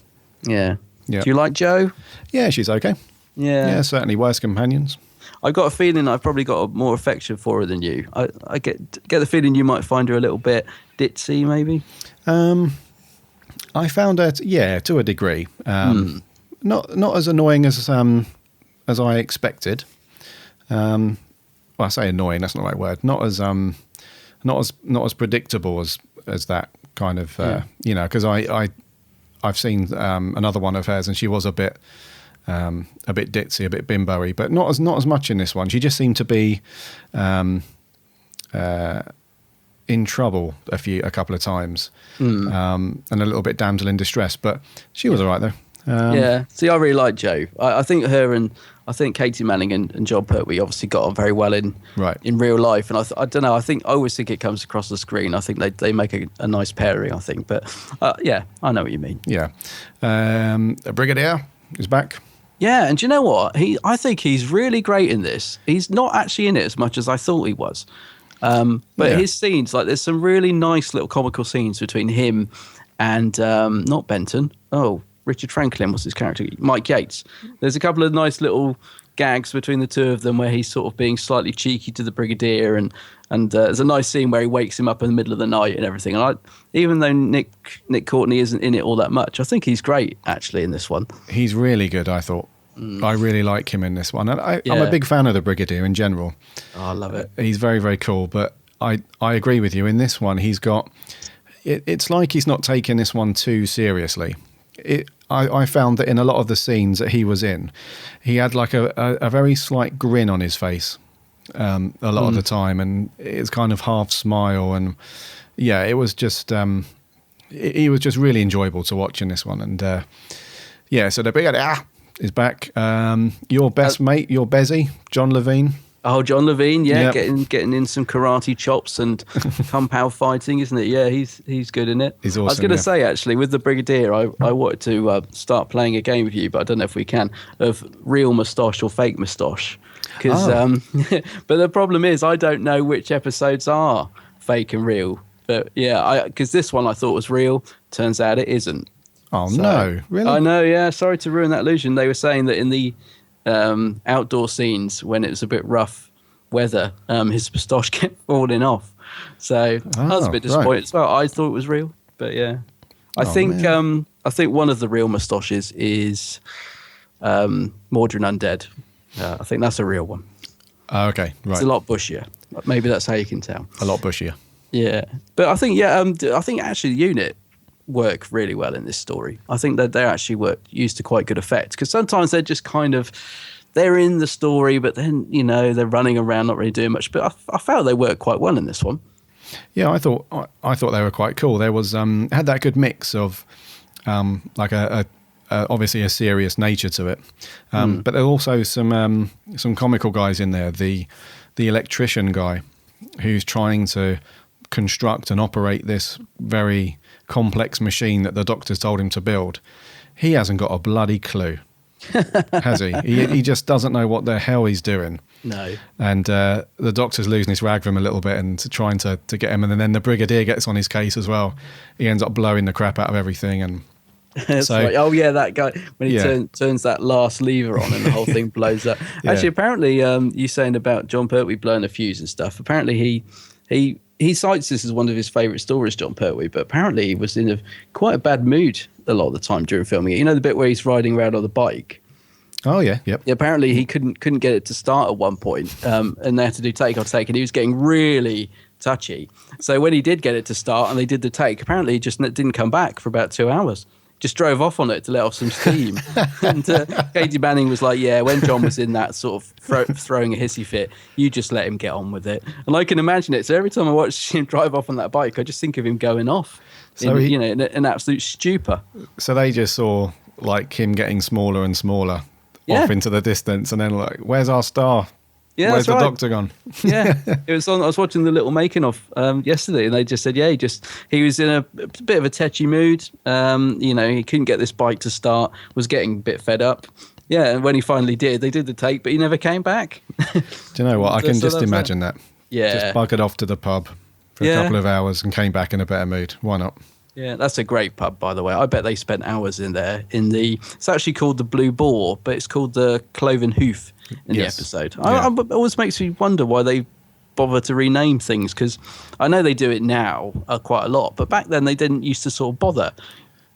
Yeah. Yeah. Do you like Joe? Yeah, she's okay. Yeah, certainly worse companions. I got a feeling I've probably got more affection for her than you. I get the feeling you might find her a little bit ditzy, maybe. I found her, to a degree, not as annoying as I expected. Well, I say annoying. That's not the right word. Not as predictable as that kind of. Because I've seen another one of hers, and she was a bit ditzy, a bit bimbo-y, but not as much in this one. She just seemed to be in trouble a couple of times, and a little bit damsel in distress. But she was all right though. See, I really like Joe. I think her and I think Katie Manning and John Pertwee obviously got on very well in real life, and I don't know. I always think it comes across the screen. I think they make a nice pairing. I think, but I know what you mean. Yeah, Brigadier is back. Yeah, and do you know what? I think he's really great in this. He's not actually in it as much as I thought he was. But his scenes, like there's some really nice little comical scenes between him and not Benton. Oh, Richard Franklin was his character. Mike Yates. There's a couple of nice little gags between the two of them where he's sort of being slightly cheeky to the Brigadier, and there's a nice scene where he wakes him up in the middle of the night and everything. And even though Nick Courtney isn't in it all that much, I think he's great actually in this one. He's really good, I thought. I really like him in this one. And I'm a big fan of the Brigadier in general. Oh, I love it. He's very, very cool. But I agree with you. In this one, he's got... It's like he's not taking this one too seriously. I found that in a lot of the scenes that he was in, he had like a very slight grin on his face a lot of the time. And it's kind of half smile. And yeah, it was just... he was just really enjoyable to watch in this one. And so the Brigadier is back. Your best mate, your Bezzy, John Levine. Oh, John Levine, getting in some karate chops and kung pao fighting, isn't it? Yeah, he's good in it. He's awesome. I was going to say, actually, with the Brigadier, I wanted to start playing a game with you, but I don't know if we can, of real moustache or fake moustache. But the problem is, I don't know which episodes are fake and real. But yeah, because this one I thought was real. Turns out it isn't. Oh, no, really? I know, yeah. Sorry to ruin that illusion. They were saying that in the outdoor scenes, when it was a bit rough weather, his moustache kept falling off. So I was a bit disappointed as well. I thought it was real, but yeah. I think one of the real moustaches is Mordrin Undead. I think that's a real one. Okay, right. It's a lot bushier. Maybe that's how you can tell. A lot bushier. Yeah, but I think I think actually the unit work really well in this story. I think that they actually used to quite good effect, because sometimes they're just kind of they're in the story, but then they're running around not really doing much. But I felt they worked quite well in this one. Yeah, I thought they were quite cool. There was had that good mix of like a obviously a serious nature to it, but there are also some comical guys in there. The electrician guy who's trying to construct and operate this very complex machine that the doctors told him to build. He hasn't got a bloody clue, has he? He just doesn't know what the hell he's doing. No. And the doctor's losing his rag for him a little bit and trying to get him. And then the brigadier gets on his case as well. He ends up blowing the crap out of everything. And That's right. Oh yeah, that guy when he turns that last lever on and the whole thing blows up. Actually, apparently, you saying about John Pertwee blowing a fuse and stuff. Apparently, he cites this as one of his favourite stories, John Pertwee. But apparently, he was in quite a bad mood a lot of the time during filming it. You know the bit where he's riding around on the bike. Oh yeah, yep. Yeah, apparently he couldn't get it to start at one point, and they had to do take on take, and he was getting really touchy. So when he did get it to start and they did the take, apparently he just didn't come back for about 2 hours. Just drove off on it to let off some steam. And Katie Manning was like, yeah, when John was in that sort of throwing a hissy fit, you just let him get on with it. And I can imagine it. So every time I watch him drive off on that bike, I just think of him going off in an absolute stupor. So they just saw like him getting smaller and smaller off into the distance, and then like, where's our star? Yeah, where's that's the right. doctor gone? Yeah, it was on. I was watching the little making of yesterday, and they just said, he was in a bit of a tetchy mood. He couldn't get this bike to start, was getting a bit fed up. Yeah, and when he finally did, they did the take, but he never came back. Do you know what? I can just imagine that. Yeah, just buggered off to the pub for a couple of hours and came back in a better mood. Why not? Yeah, that's a great pub, by the way. I bet they spent hours in there. It's actually called the Blue Boar, but it's called the Cloven Hoof in the episode. Yeah. It always makes me wonder why they bother to rename things, because I know they do it now quite a lot, but back then they didn't used to sort of bother.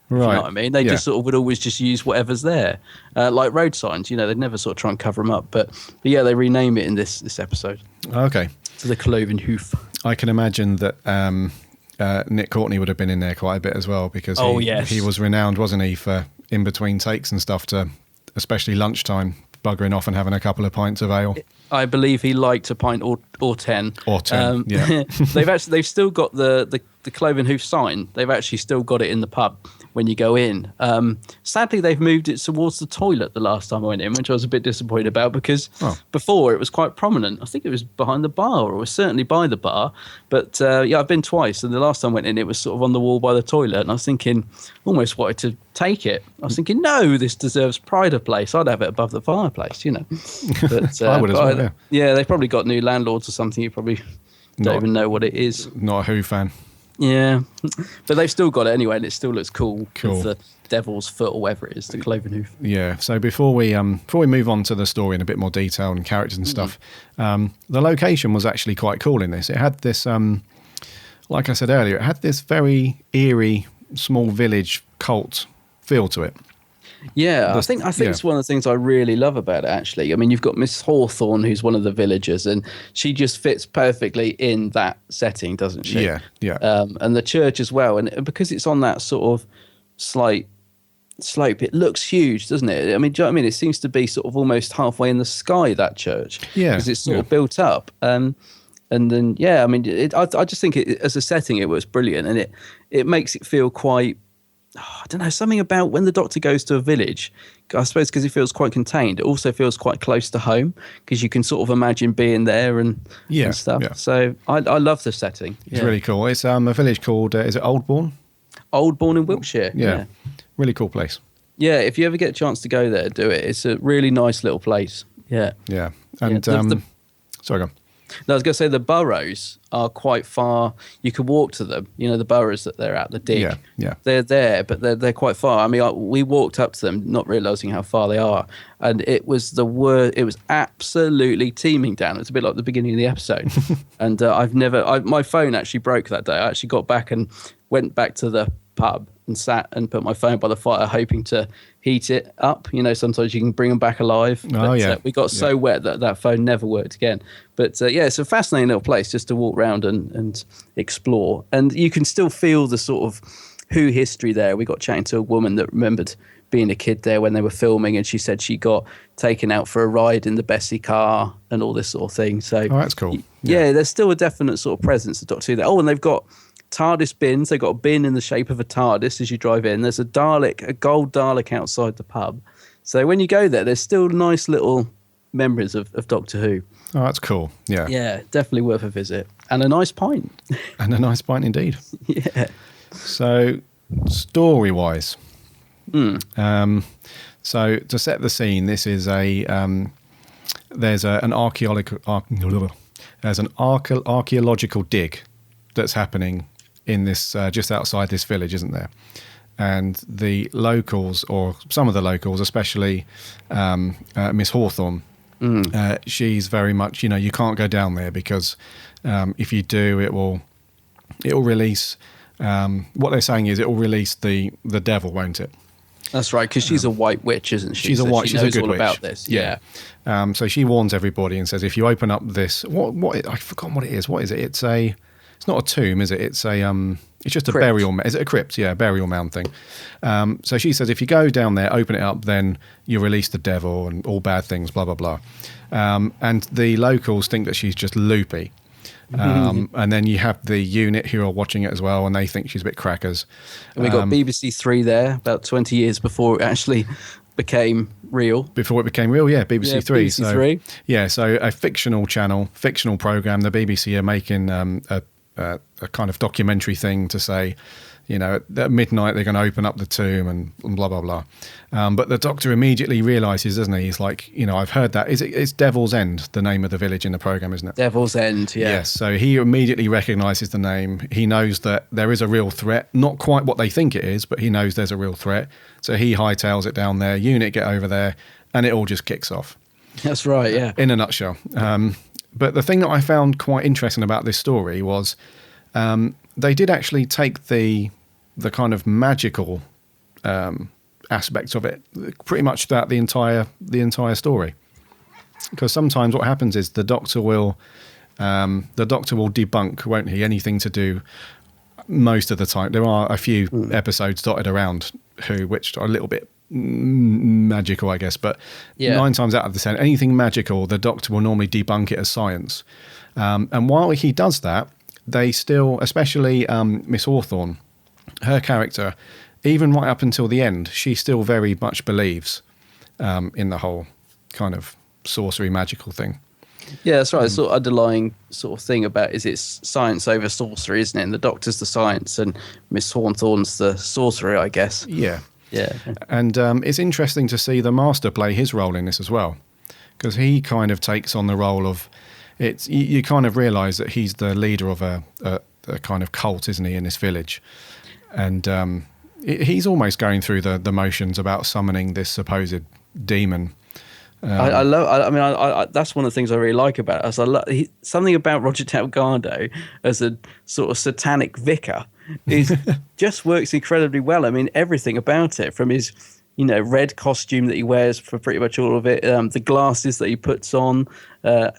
Right. You know what I mean? They just sort of would always just use whatever's there, like road signs. They'd never sort of try and cover them up. But yeah, they rename it in this episode. Okay. To the Cloven Hoof. I can imagine that Nick Courtney would have been in there quite a bit as well, because he was renowned, wasn't he, for in between takes and stuff, to especially lunchtime, buggering off and having a couple of pints of ale. I believe he liked a pint or 10. Or 10, yeah. They've still got the Cloven Hoof sign. They've actually still got it in the pub when you go in. Sadly, they've moved it towards the toilet the last time I went in, which I was a bit disappointed about, because before it was quite prominent. I think it was behind the bar, or it was certainly by the bar. But I've been twice, and the last time I went in, it was sort of on the wall by the toilet, and I was thinking, almost wanted to take it. I was thinking, no, this deserves pride of place. I'd have it above the fireplace, But, I would as well, yeah, they've probably got new landlords or something. You probably don't even know what it is. Not a Who fan. Yeah, but they've still got it anyway, and it still looks cool. With the devil's foot or whatever it is, the Cloven Hoof. Yeah. So before we move on to the story in a bit more detail and characters and stuff, the location was actually quite cool in this. It had this, like I said earlier, it had this very eerie small village cult feel to it. Yeah, I think it's one of the things I really love about it, actually. I mean, you've got Miss Hawthorne, who's one of the villagers, and she just fits perfectly in that setting, doesn't she? Yeah. And the church as well. And because it's on that sort of slight slope, it looks huge, doesn't it? I mean, do you know what I mean? It seems to be sort of almost halfway in the sky, that church. Yeah. Because it's sort of built up. And then, I mean, I just think as a setting, it was brilliant. And it makes it feel quite... I don't know, something about when the Doctor goes to a village, I suppose because it feels quite contained, it also feels quite close to home, because you can sort of imagine being there and stuff. Yeah. So I love the setting. It's really cool. It's a village called, is it Oldbourne? Oldbourne in Wiltshire. Yeah. Really cool place. Yeah, if you ever get a chance to go there, do it. It's a really nice little place. Yeah. Yeah. And, sorry, go on. No, I was going to say the burrows are quite far. You could walk to them. The burrows that they're at, the dig. Yeah. They're there, but they're quite far. I mean, we walked up to them, not realising how far they are, and it was it was absolutely teeming down. It was a bit like the beginning of the episode. And my phone actually broke that day. I actually got back and went back to the pub and sat and put my phone by the fire, hoping to heat it up. Sometimes you can bring them back alive. We got so wet that phone never worked again. But it's a fascinating little place just to walk around and explore. And you can still feel the sort of Who history there. We got chatting to a woman that remembered being a kid there when they were filming, and she said she got taken out for a ride in the Bessie car and all this sort of thing. So that's cool. Yeah, there's still a definite sort of presence of Doctor Who there. Oh, and they've got TARDIS bins. They've got a bin in the shape of a TARDIS as you drive in. There's a gold Dalek outside the pub. So when you go there, there's still nice little memories of Doctor Who. Oh, that's cool. Yeah. Yeah, definitely worth a visit. And a nice pint. And a nice pint indeed. Yeah. So, story-wise, so to set the scene, this is there's an archaeological dig that's happening in this just outside this village, isn't there? And the locals, or some of the locals, especially Miss Hawthorne, she's very much, you can't go down there because if you do, it will release. What they're saying is it will release the devil, won't it? That's right, because she's a white witch, isn't she? She's a white. She's a good all witch. About this. Yeah. So she warns everybody and says, if you open up this, what I forgot what it is. What is it? It's not a tomb, is it? It's it's just a crypt. burial. Is it a crypt? Yeah, burial mound thing. So she says, if you go down there, open it up, then you release the devil and all bad things. Blah blah blah. And the locals think that she's just loopy. And then you have the unit who are watching it as well, and they think she's a bit crackers. And we got BBC Three there about 20 years before it actually became real. Before it became real, yeah, BBC Three. BBC Three. Yeah, so a fictional channel, fictional program. The BBC are making a kind of documentary thing to say, at midnight they're going to open up the tomb and blah blah blah. But the Doctor immediately realises, doesn't he? He's like, I've heard that. It's Devil's End, the name of the village in the program, isn't it? Devil's End, yeah. Yes. So he immediately recognises the name. He knows that there is a real threat. Not quite what they think it is, but he knows there's a real threat. So he hightails it down there. Unit get over there, and it all just kicks off. That's right. Yeah. In a nutshell. But the thing that I found quite interesting about this story was they did actually take the kind of magical aspects of it pretty much throughout the entire story. Because sometimes what happens is the Doctor will debunk, won't he, anything to do. Most of the time, there are a few episodes dotted around which are a little bit magical, I guess, but 9 times out of the 10, anything magical, the Doctor will normally debunk it as science. And while he does that, they still, especially Miss Hawthorne, her character, even right up until the end, she still very much believes in the whole kind of sorcery magical thing. Yeah, that's right. The sort of underlying sort of thing about it's science over sorcery, isn't it? And the Doctor's the science and Miss Hawthorne's the sorcerer, I guess. Yeah. Yeah. And it's interesting to see the Master play his role in this as well, because he kind of takes on the role of, you kind of realise that he's the leader of a kind of cult, isn't he, in this village. And he's almost going through the motions about summoning this supposed demon. I love. That's one of the things I really like about it. I love something about Roger Delgado as a sort of satanic vicar. It just works incredibly well. I mean, everything about it, from his red costume that he wears for pretty much all of it, the glasses that he puts on,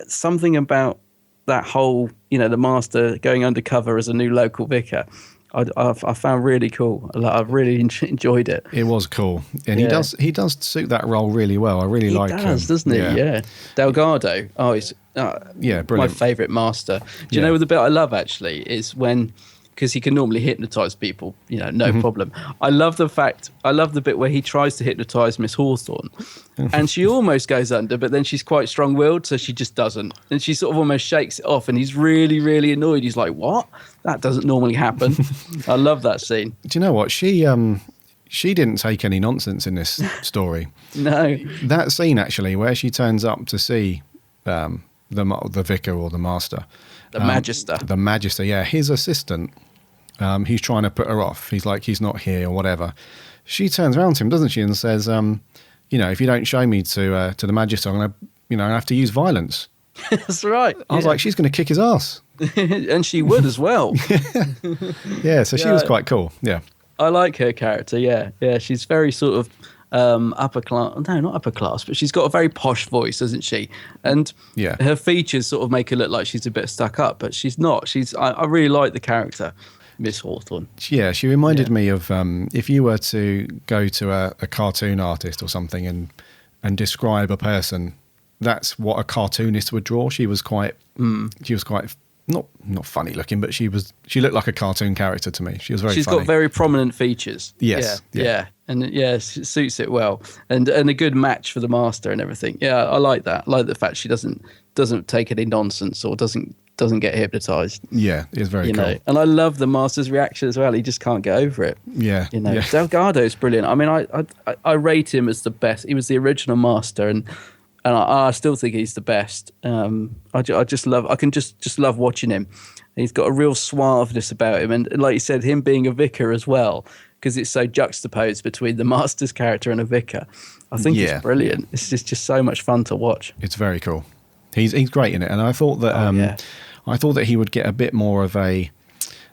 something about that whole the Master going undercover as a new local vicar. I found really cool. I've really enjoyed it. It was cool, and he does suit that role really well. I really like him. He does, doesn't he? Yeah. Delgado. Oh, he's brilliant. My favourite Master. Do you know the bit I love actually is when, because he can normally hypnotise people, no problem. I love the bit where he tries to hypnotise Miss Hawthorne, and she almost goes under, but then she's quite strong-willed, so she just doesn't. And she sort of almost shakes it off, and he's really, really annoyed. He's like, what? That doesn't normally happen. I love that scene. Do you know what? She didn't take any nonsense in this story. No. That scene, actually, where she turns up to see the vicar or the Master. The Magister. The Magister, yeah. His assistant, he's trying to put her off. He's like, he's not here or whatever. She turns around to him, doesn't she, and says, if you don't show me to the Magister, I'm going to, have to use violence. That's right. I was like, she's going to kick his ass. And she would as well. Yeah, so she was quite cool, yeah. I like her character. Yeah. She's very sort of upper class. No, not upper class, but she's got a very posh voice, doesn't she? And her features sort of make her look like she's a bit stuck up, but she's not. I really like the character, Miss Hawthorne. Yeah, she reminded me of if you were to go to a cartoon artist or something and describe a person, that's what a cartoonist would draw. She was quite not funny looking, but she looked like a cartoon character to me. She was very. She's funny. Got very prominent features. Yes. Yeah. And it suits it well, and a good match for the Master and everything. Yeah, I like that. I like the fact she doesn't take any nonsense or doesn't get hypnotized. Yeah, it's very cool. And I love the Master's reaction as well. He just can't get over it. Yeah, Delgado's brilliant. I mean, I rate him as the best. He was the original Master, and I still think he's the best. I can just love watching him. He's got a real suaveness about him, and like you said, him being a vicar as well, because it's so juxtaposed between the Master's character and a vicar. I think it's brilliant. It's just so much fun to watch. It's very cool. He's great in it, and I thought that he would get a bit more of a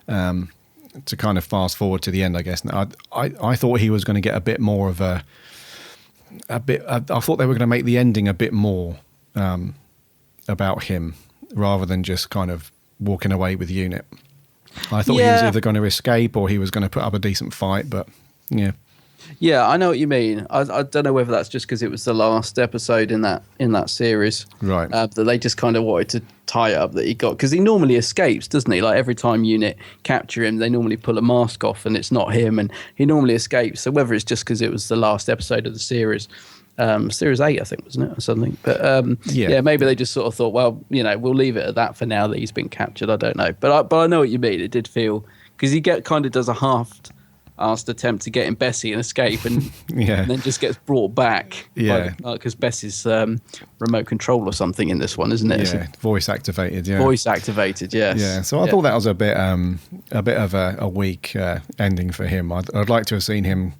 to kind of fast forward to the end. I guess I thought he was going to get a bit more of a bit. I thought they were going to make the ending a bit more about him rather than just kind of walking away with Unit. I thought he was either going to escape or he was going to put up a decent fight, but yeah. Yeah, I know what you mean. I don't know whether that's just because it was the last episode in that series, right? That they just kind of wanted to tie it up that he got, because he normally escapes, doesn't he? Like every time Unit capture him, they normally pull a mask off, and it's not him, and he normally escapes. So whether it's just because it was the last episode of the series, series 8, I think, wasn't it, or something? But maybe they just sort of thought, well, we'll leave it at that for now that he's been captured. I don't know, but I know what you mean. It did feel, because he kind of does a half-assed attempt to get in Bessie and escape, and, and then just gets brought back. Because Bessie's remote control or something in this one, isn't it? Yeah, voice activated. Yeah, voice activated. Yes. Yeah. So I thought that was a bit of a weak ending for him. I'd like to have seen him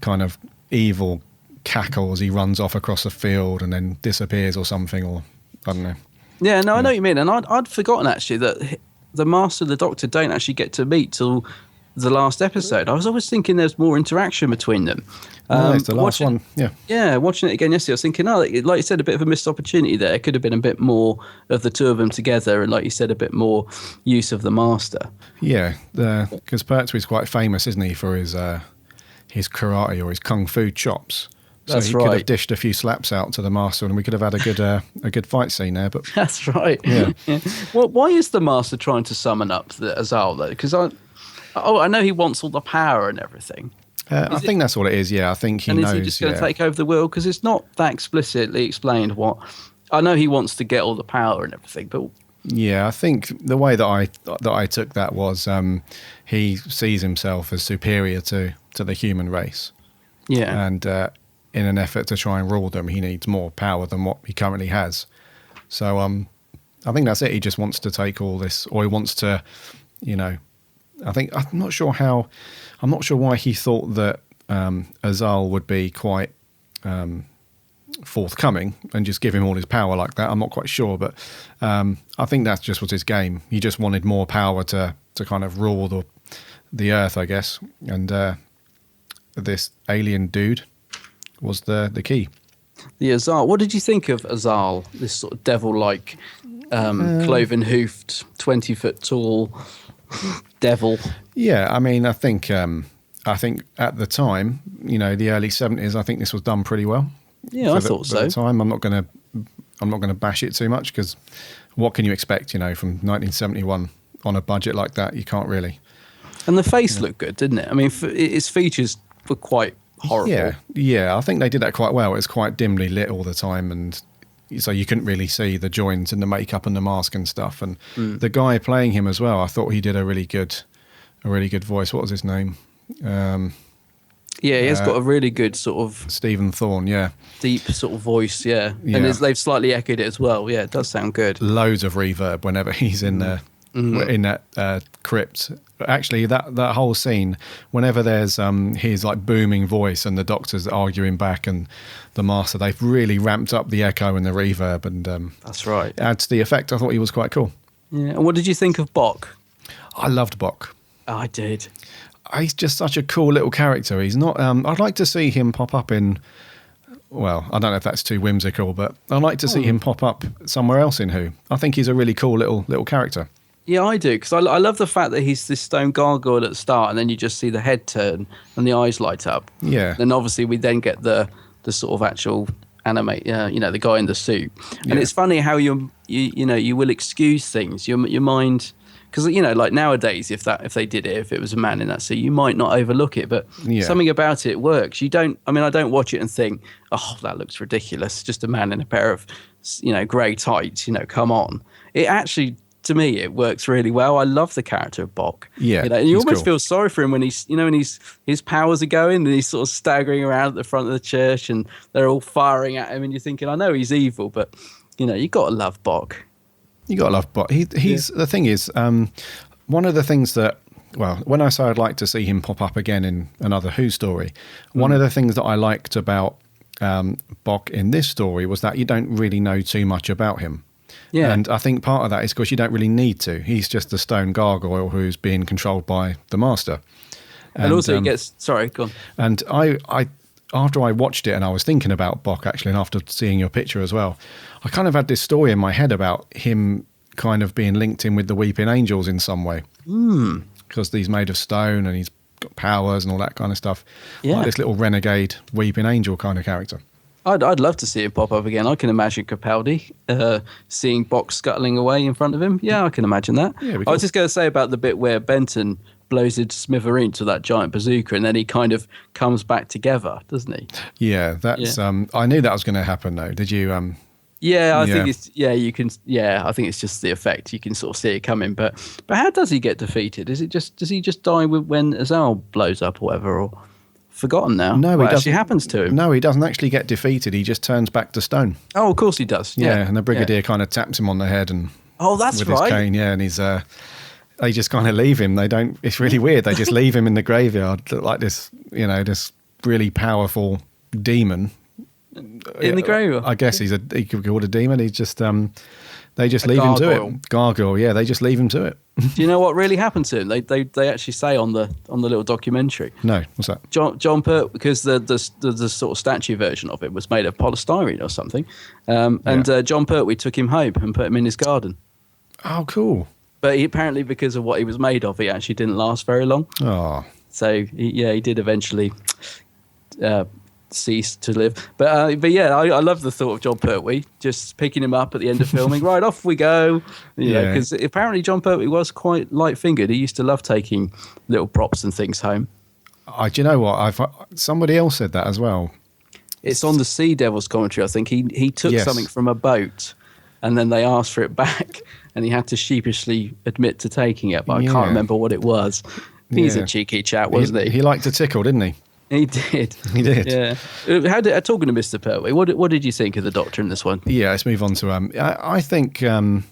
kind of evil cackle as he runs off across the field and then disappears or something, or I don't know. Yeah, no, I know what you mean, and I'd forgotten actually that the Master and the Doctor don't actually get to meet till the last episode. I was always thinking there's more interaction between them. It's the last one. Yeah, watching it again yesterday, I was thinking, like you said, a bit of a missed opportunity there. It could have been a bit more of the two of them together, and like you said, a bit more use of the Master. Yeah, because Pertwee's quite famous, isn't he, for his karate or his kung fu chops. So he could have dished a few slaps out to the Master, and we could have had a good fight scene there. But that's right. Yeah. Well, why is the Master trying to summon up the Azal though? Because I know he wants all the power and everything. I think that's what it is. Yeah, I think he knows. Is he just going to take over the world? Because it's not that explicitly explained what. I know he wants to get all the power and everything, but yeah, I think the way that I took that was he sees himself as superior to the human race. Yeah, and in an effort to try and rule them, he needs more power than what he currently has. So I think that's it. He just wants to take all this, or he wants to, I'm not sure why he thought that Azal would be quite forthcoming and just give him all his power like that. I'm not quite sure, but I think that just was his game. He just wanted more power to kind of rule the earth, I guess. And this alien dude was the key. The Azal. What did you think of Azal? This sort of devil-like, cloven-hoofed, 20-foot tall devil. Yeah, I mean, I think at the time, the early 70s, I think this was done pretty well. Yeah, I thought so. At the time, I'm not going to bash it too much, because what can you expect, from 1971 on a budget like that? You can't really. And the face looked good, didn't it? I mean, its features were quite horrible. Yeah, I think they did that quite well. It was quite dimly lit all the time, and so you couldn't really see the joints and the makeup and the mask and stuff. And the guy playing him as well, I thought he did a really good voice. What was his name? He has got a really good sort of Stephen Thorne, deep sort of voice, and they've slightly echoed it as well. Yeah, it does sound good. Loads of reverb whenever he's in there. In that crypt. Actually, that whole scene, whenever there's his like booming voice and the Doctor's arguing back and the Master, they've really ramped up the echo and the reverb, and that's right. It adds to the effect. I thought he was quite cool. Yeah. And what did you think of Bok? I loved Bok. I did. he's just such a cool little character. He's not. I'd like to see him pop up in. Well, I don't know if that's too whimsical, but I'd like to see him pop up somewhere else in Who. I think he's a really cool little character. Yeah, I do, because I love the fact that he's this stone gargoyle at the start, and then you just see the head turn and the eyes light up. Yeah. Then obviously we then get the sort of actual animate, the guy in the suit. And it's funny how you will excuse things. Your mind, because like nowadays, if they did it, if it was a man in that suit, you might not overlook it, but something about it works. I don't watch it and think, oh, that looks ridiculous. Just a man in a pair of grey tights. Come on. It actually, to me, it works really well. I love the character of Bok. Yeah, and you almost cool. feel sorry for him when his powers are going and he's sort of staggering around at the front of the church and they're all firing at him, and you're thinking, I know he's evil, but you got to love Bok. You got to love Bok. He's the thing is, one of the things that, well, when I say I'd like to see him pop up again in another Who story, one of the things that I liked about Bok in this story was that you don't really know too much about him. Yeah. And I think part of that is because you don't really need to. He's just a stone gargoyle who's being controlled by the Master. And also he gets... Sorry, go on. And I after I watched it and I was thinking about Bok, actually, and after seeing your picture as well, I kind of had this story in my head about him kind of being linked in with the Weeping Angels in some way. Because he's made of stone and he's got powers and all that kind of stuff. Yeah. Like this little renegade Weeping Angel kind of character. I'd love to see it pop up again. I can imagine Capaldi seeing Bok scuttling away in front of him. Yeah, I can imagine that. Yeah, I was just going to say about the bit where Benton blows into smithereens with that giant bazooka, and then he kind of comes back together, doesn't he? Yeah, that's. I knew that was going to happen, though. Did you? I think it's. Yeah, you can. Yeah, I think it's just the effect. You can sort of see it coming. But how does he get defeated? Does he just die when Azal blows up or whatever? Or forgotten now. No, what actually happens to him? No, he doesn't actually get defeated. He just turns back to stone. Oh, of course he does. Yeah, and the Brigadier kind of taps him on the head and. Oh, that's with right. His cane, yeah, and he's. They just kind of leave him. They don't. It's really weird. They just leave him in the graveyard like this. This really powerful demon in the graveyard. I guess he could be called a demon. He's just. They just leave him to it. Gargoyle, yeah. They just leave him to it. Do you know what really happened to him? They actually say on the little documentary. No, what's that? John Pertwee, because the sort of statue version of it was made of polystyrene or something, and John Pertwee took him home and put him in his garden. Oh, cool. But apparently, because of what he was made of, he actually didn't last very long. Oh. So he did eventually cease to live. But yeah, I love the thought of John Pertwee just picking him up at the end of filming. Right, off we go. Because apparently John Pertwee was quite light-fingered. He used to love taking little props and things home. Do you know what? Somebody else said that as well. It's on the Sea Devils commentary, I think. He took something from a boat and then they asked for it back and he had to sheepishly admit to taking it, but I can't remember what it was. He's a cheeky chap, wasn't he? He liked to tickle, didn't he? He did. He did. Yeah. Talking to Mr. Pertwee, what did you think of the Doctor in this one? Yeah, let's move on to I think the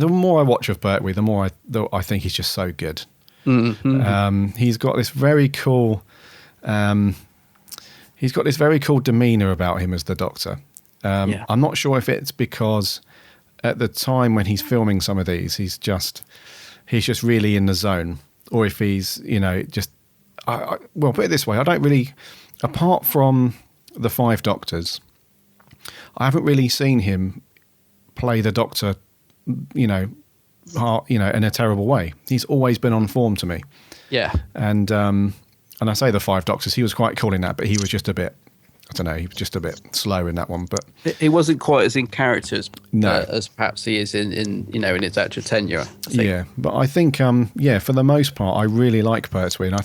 more I watch of Pertwee, the more I think he's just so good. Mm-hmm. He's got this very cool demeanor about him as the Doctor. I'm not sure if it's because at the time when he's filming some of these, he's just really in the zone, or if he's just. Well, put it this way, I don't really, apart from the Five Doctors, I haven't really seen him play the Doctor, in a terrible way. He's always been on form to me. Yeah. And I say the Five Doctors, he was quite cool in that, but he was just a bit, I don't know, he was just a bit slow in that one. But he wasn't quite as in character as perhaps he is in its actual tenure. I think. Yeah, but I think for the most part, I really like Pertwee, and I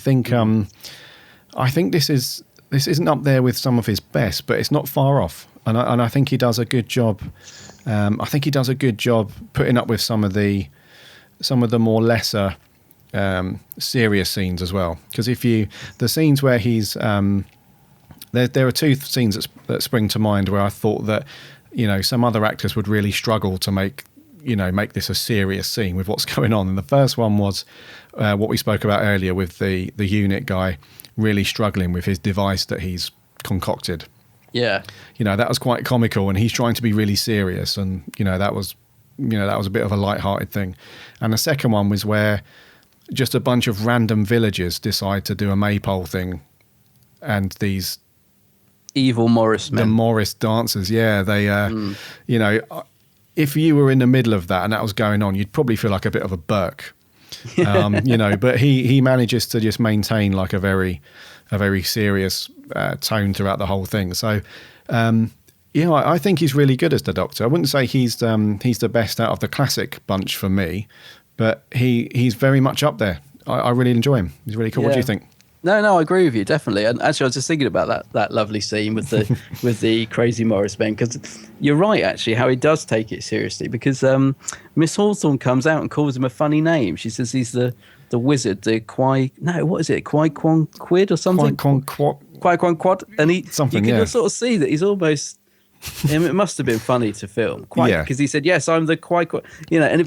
think this isn't up there with some of his best, but it's not far off, and I think he does a good job. I think he does a good job putting up with some of the more lesser serious scenes as well. Because the scenes where he's there are two scenes that spring to mind where I thought that some other actors would really struggle to make this a serious scene with what's going on. And the first one was what we spoke about earlier with the unit guy really struggling with his device that he's concocted. Yeah, that was quite comical, and he's trying to be really serious, and that was a bit of a light-hearted thing. And the second one was where just a bunch of random villagers decide to do a maypole thing, and these Evil Morris men. the Morris dancers, they you know, if you were in the middle of that and that was going on, you'd probably feel like a bit of a Burke. You know, but he manages to just maintain like a very serious tone throughout the whole thing. So I think he's really good as the Doctor. I wouldn't say he's the best out of the classic bunch for me, but he's very much up there. I really enjoy him. He's really cool. What do you think? No, I agree with you, definitely. And actually, I was just thinking about that lovely scene with the with the crazy Morris men, because you're right, actually, how he does take it seriously. Because Miss Hawthorne comes out and calls him a funny name. She says he's the wizard, what is it, Qui-Quon Quid or something? Qui-Quon Quad. And you can just sort of see that he's almost... it must have been funny to film, because he said, "Yes, I'm the Qui-Quon,"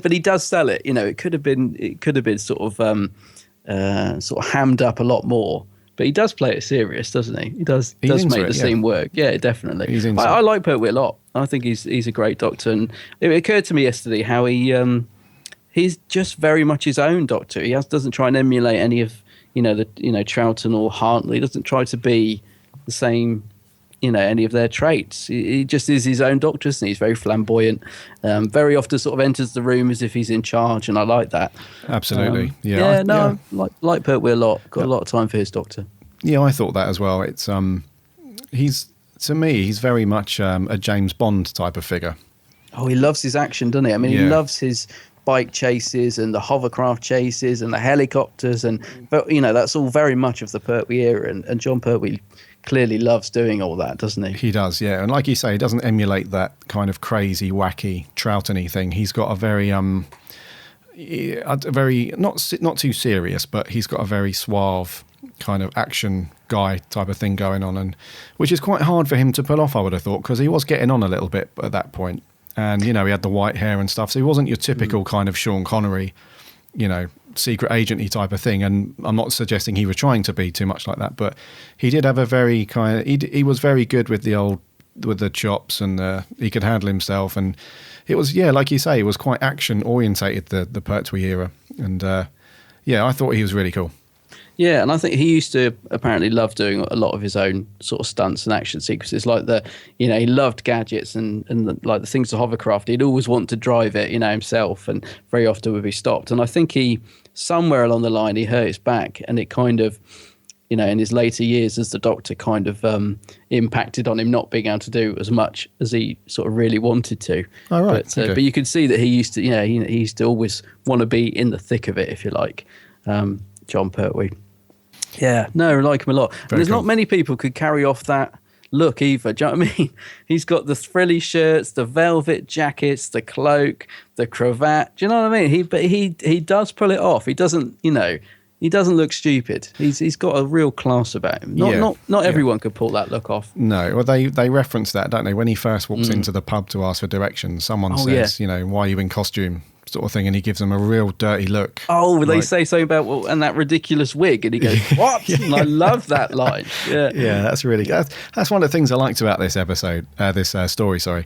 but he does sell it. It could have been sort of hammed up a lot more, but he does play it serious, doesn't he? He does make the scene work. Yeah, definitely. I like Pertwee a lot. I think he's a great Doctor, and it occurred to me yesterday how he's just very much his own Doctor. He doesn't try and emulate any of Troughton or Hartley. He doesn't try to be the same. Any of their traits. He just is his own Doctor, and he's very flamboyant. Very often sort of enters the room as if he's in charge, and I like that. Absolutely. I like Pertwee a lot. Got a lot of time for his Doctor. Yeah, I thought that as well. It's he's very much a James Bond type of figure. Oh, he loves his action, doesn't he? I mean, he loves his bike chases and the hovercraft chases and the helicopters, but that's all very much of the Pertwee era, and John Pertwee clearly loves doing all that, doesn't he? He does, yeah. And like you say, he doesn't emulate that kind of crazy, wacky, Troughton-y thing. He's got a very not too serious, but he's got a very suave kind of action guy type of thing going on, and which is quite hard for him to pull off, I would have thought, because he was getting on a little bit at that point. And, he had the white hair and stuff, so he wasn't your typical kind of Sean Connery, secret agenty type of thing. And I'm not suggesting he was trying to be too much like that, but he did have a very kind of, he was very good with the chops, and he could handle himself. And it was, like you say, it was quite action orientated, the Pertwee era. And I thought he was really cool. Yeah, and I think he used to apparently love doing a lot of his own sort of stunts and action sequences, like he loved gadgets and like the things to hovercraft. He'd always want to drive it, himself, and very often would be stopped. And I think somewhere along the line, he hurt his back, and it kind of, in his later years as the Doctor, kind of impacted on him not being able to do as much as he sort of really wanted to. Oh, right. But you could see that he used to, he used to always want to be in the thick of it, if you like, John Pertwee. Yeah, no, I like him a lot. And there's not many people could carry off that look either. Do you know what I mean? He's got the frilly shirts, the velvet jackets, the cloak, the cravat. Do you know what I mean? But he does pull it off. He doesn't, he doesn't look stupid. He's got a real class about him. Not everyone could pull that look off. No, well they reference that, don't they? When he first walks into the pub to ask for directions, someone says, why are you in costume? Sort of thing, and he gives them a real dirty look. Oh, they say something about and that ridiculous wig, and he goes, "What?" And I love that line. Yeah, that's really good. That's one of the things I liked about this episode, this story. Sorry,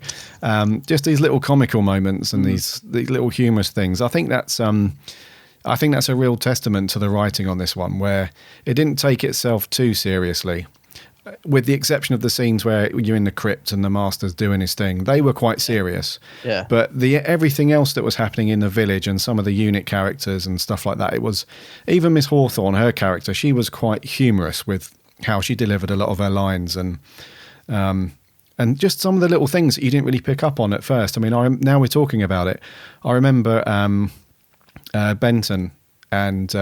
just these little comical moments and these little humorous things. I think that's a real testament to the writing on this one, where it didn't take itself too seriously. With the exception of the scenes where you're in the crypt and the Master's doing his thing, they were quite serious. Yeah. But everything else that was happening in the village and some of the unit characters and stuff like that, it was, even Miss Hawthorne, her character, she was quite humorous with how she delivered a lot of her lines, and just some of the little things that you didn't really pick up on at first. I mean, now we're talking about it. I remember Benton. And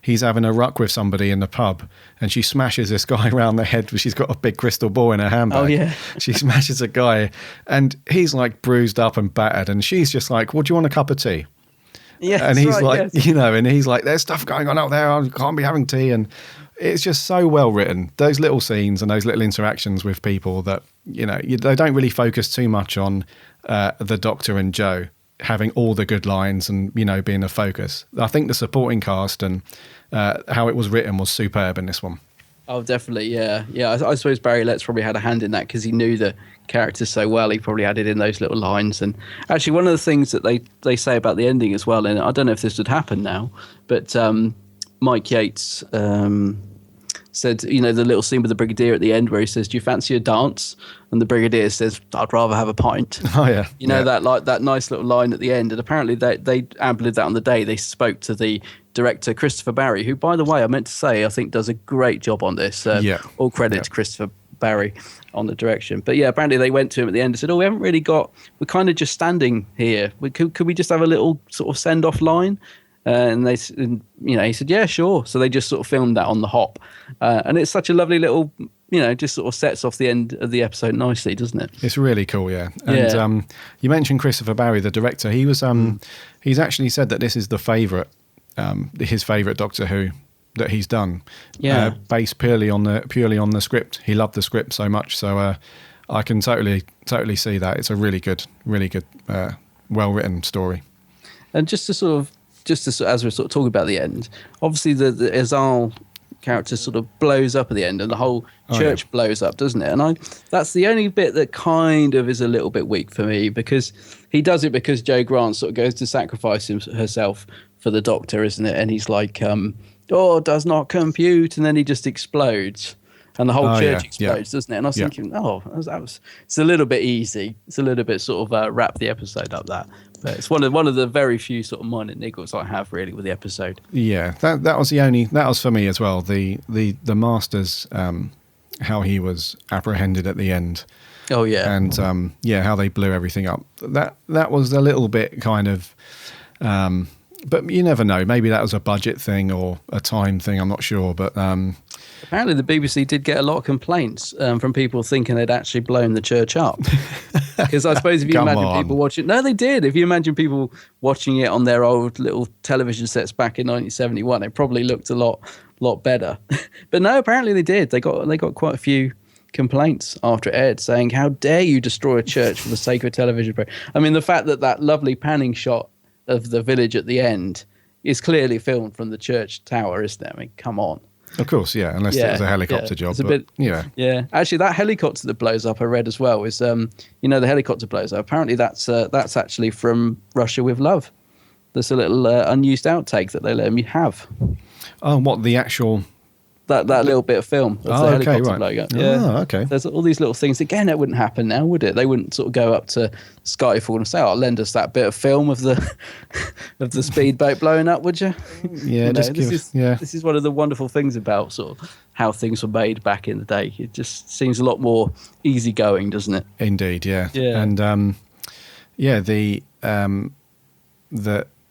he's having a ruck with somebody in the pub, and she smashes this guy around the head. She's got a big crystal ball in her handbag. Oh, yeah. She smashes a guy, and he's like bruised up and battered, and she's just like, "Well, do you want a cup of tea?" Yeah, and he's like, and he's like, "There's stuff going on out there. I can't be having tea." And it's just so well written. Those little scenes and those little interactions with people that they don't really focus too much on the Doctor and Joe having all the good lines and being the focus. I think the supporting cast and how it was written was superb in this one. Oh, definitely, yeah. I suppose Barry Letts probably had a hand in that because he knew the characters so well. He probably had it in those little lines. And actually, one of the things that they say about the ending as well, and I don't know if this would happen now, but Mike Yates said, the little scene with the Brigadier at the end where he says, "Do you fancy a dance?" And the Brigadier says, "I'd rather have a pint." Oh yeah, that nice little line at the end. And apparently they ad-libbed that on the day. They spoke to the director Christopher Barry, who, by the way, I meant to say, I think does a great job on this. All credit to Christopher Barry on the direction. But yeah, apparently they went to him at the end and said, "Oh, we haven't really got. We're kind of just standing here. Could we just have a little sort of send-off line?" He said, "Yeah, sure." So they just sort of filmed that on the hop, and it's such a lovely little, just sort of sets off the end of the episode nicely, doesn't it? It's really cool, yeah. And you mentioned Christopher Barry, the director. He was, he's actually said that this is his favourite Doctor Who that he's done. Yeah, based purely on the script. He loved the script so much, so I can totally see that. It's a really good, well written story. And just as we're sort of talking about the end, obviously the Azal character sort of blows up at the end and the whole church blows up, doesn't it? And that's the only bit that kind of is a little bit weak for me, because he does it because Jo Grant sort of goes to sacrifice herself for the Doctor, isn't it? And he's like, does not compute, and then he just explodes. And the whole church explodes, doesn't it? And I was thinking, it's a little bit easy. It's a little bit sort of wrap the episode up that. But it's one of the very few sort of minor niggles I have really with the episode. Yeah, that was for me as well. The Master's how he was apprehended at the end. Oh yeah, and how they blew everything up. That was a little bit kind of. But you never know. Maybe that was a budget thing or a time thing. I'm not sure. But apparently the BBC did get a lot of complaints from people thinking they'd actually blown the church up. Because I suppose if you imagine people watching... No, they did. If you imagine people watching it on their old little television sets back in 1971, it probably looked a lot better. But no, apparently they did. They got quite a few complaints after it aired saying, "How dare you destroy a church for the sake of a television program?" I mean, the fact that lovely panning shot of the village at the end is clearly filmed from the church tower, isn't it? I mean, come on. Of course, yeah, unless it was a helicopter job. It's a bit, yeah. Actually, that helicopter that blows up, I read as well, is the helicopter blows up. Apparently, that's actually from Russia with Love. There's a little unused outtake that they let me have. Oh, what, the actual... That little bit of film of the helicopter blowing up. Yeah. Oh, okay. There's all these little things. Again, that wouldn't happen now, would it? They wouldn't sort of go up to Skyfall and say, lend us that bit of film of the speedboat blowing up, would you? Yeah, this is one of the wonderful things about sort of how things were made back in the day. It just seems a lot more easygoing, doesn't it? Indeed, yeah. And the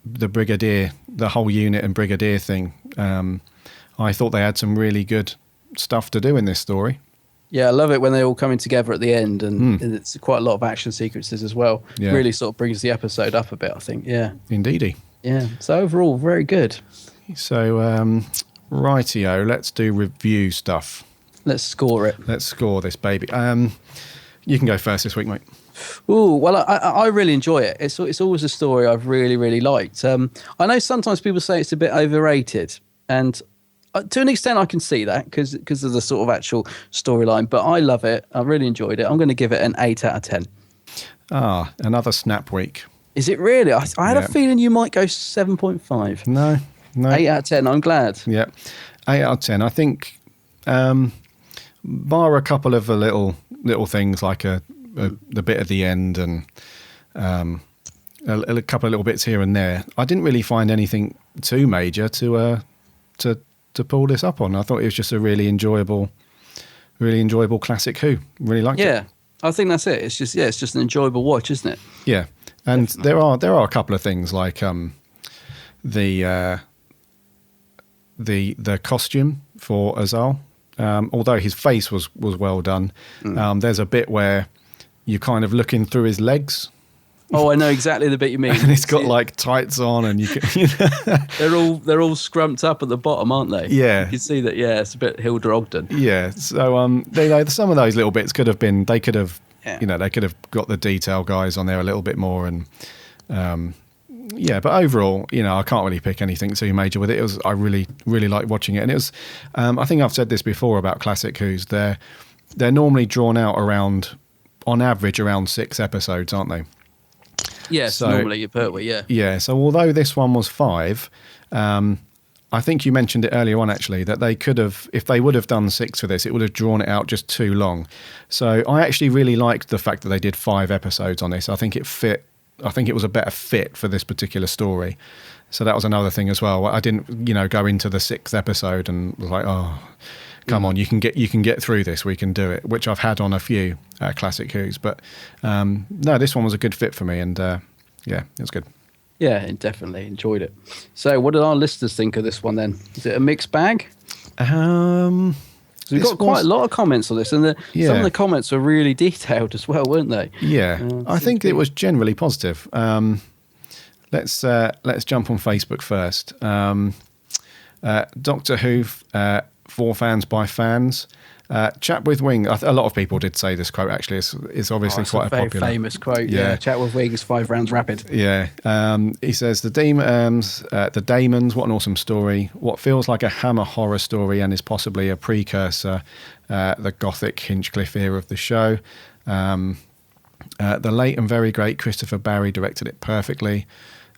Brigadier, the whole unit and Brigadier thing, I thought they had some really good stuff to do in this story. Yeah, I love it when they're all coming together at the end, and it's quite a lot of action sequences as well. Yeah. Really sort of brings the episode up a bit, I think. Yeah. Indeedy. Yeah. So overall, very good. So, rightio, let's do review stuff. Let's score it. Let's score this baby. You can go first this week, mate. Oh, well, I really enjoy it. It's always a story I've really, really liked. I know sometimes people say it's a bit overrated, and to an extent I can see that because of the sort of actual storyline, but I love it. I really enjoyed it. I'm going to give it an 8 out of 10. Another snap week. Is it really? I had a feeling you might go 7.5. No. 8 out of 10, I'm glad. Yeah, 8 out of 10. I think bar a couple of little things like the bit at the end and a couple of little bits here and there, I didn't really find anything too major to pull this up on. I thought it was just a really enjoyable classic Who. Really liked it. Yeah, I think that's it. It's just an enjoyable watch, isn't it? Yeah, and definitely. there are a couple of things like the costume for Azal. Although his face was well done, there's a bit where you're kind of looking through his legs. Oh, I know exactly the bit you mean. And it's got like tights on, and you can, they're all scrumped up at the bottom, aren't they? Yeah, you can see that. Yeah, it's a bit Hilda Ogden. Yeah, so some of those little bits could have been. They could have got the detail guys on there a little bit more, and Yeah, but overall, I can't really pick anything too major with it. I really, really liked watching it, and it was. I think I've said this before about classic Who's. They're normally drawn out on average, around 6 episodes, aren't they? Yes, So, normally you're Pertwee, yeah. Yeah. So although this one was 5, I think you mentioned it earlier on actually that they could have, if they would have done 6 for this, it would have drawn it out just too long. So I actually really liked the fact that they did 5 episodes on this. I think it fit. I think it was a better fit for this particular story. So that was another thing as well. I didn't, go into the 6th episode and was like, oh, come on, you can get through this. We can do it. Which I've had on a few classic Who's, but no, this one was a good fit for me, and yeah, it was good. Yeah, definitely enjoyed it. So, what did our listeners think of this one then? Is it a mixed bag? We've got quite a lot of comments on this, and some of the comments were really detailed as well, weren't they? Yeah, I think it was generally positive. Let's jump on Facebook first. Doctor Who, for fans by fans. Chat with Wings. A lot of people did say this quote. Actually, it's obviously quite a very popular, famous quote. Yeah, Chat with Wings, 5 rounds rapid. Yeah, he says the Daemons. What an awesome story! What feels like a Hammer horror story and is possibly a precursor, the Gothic Hinchcliffe era of the show. The late and very great Christopher Barry directed it perfectly.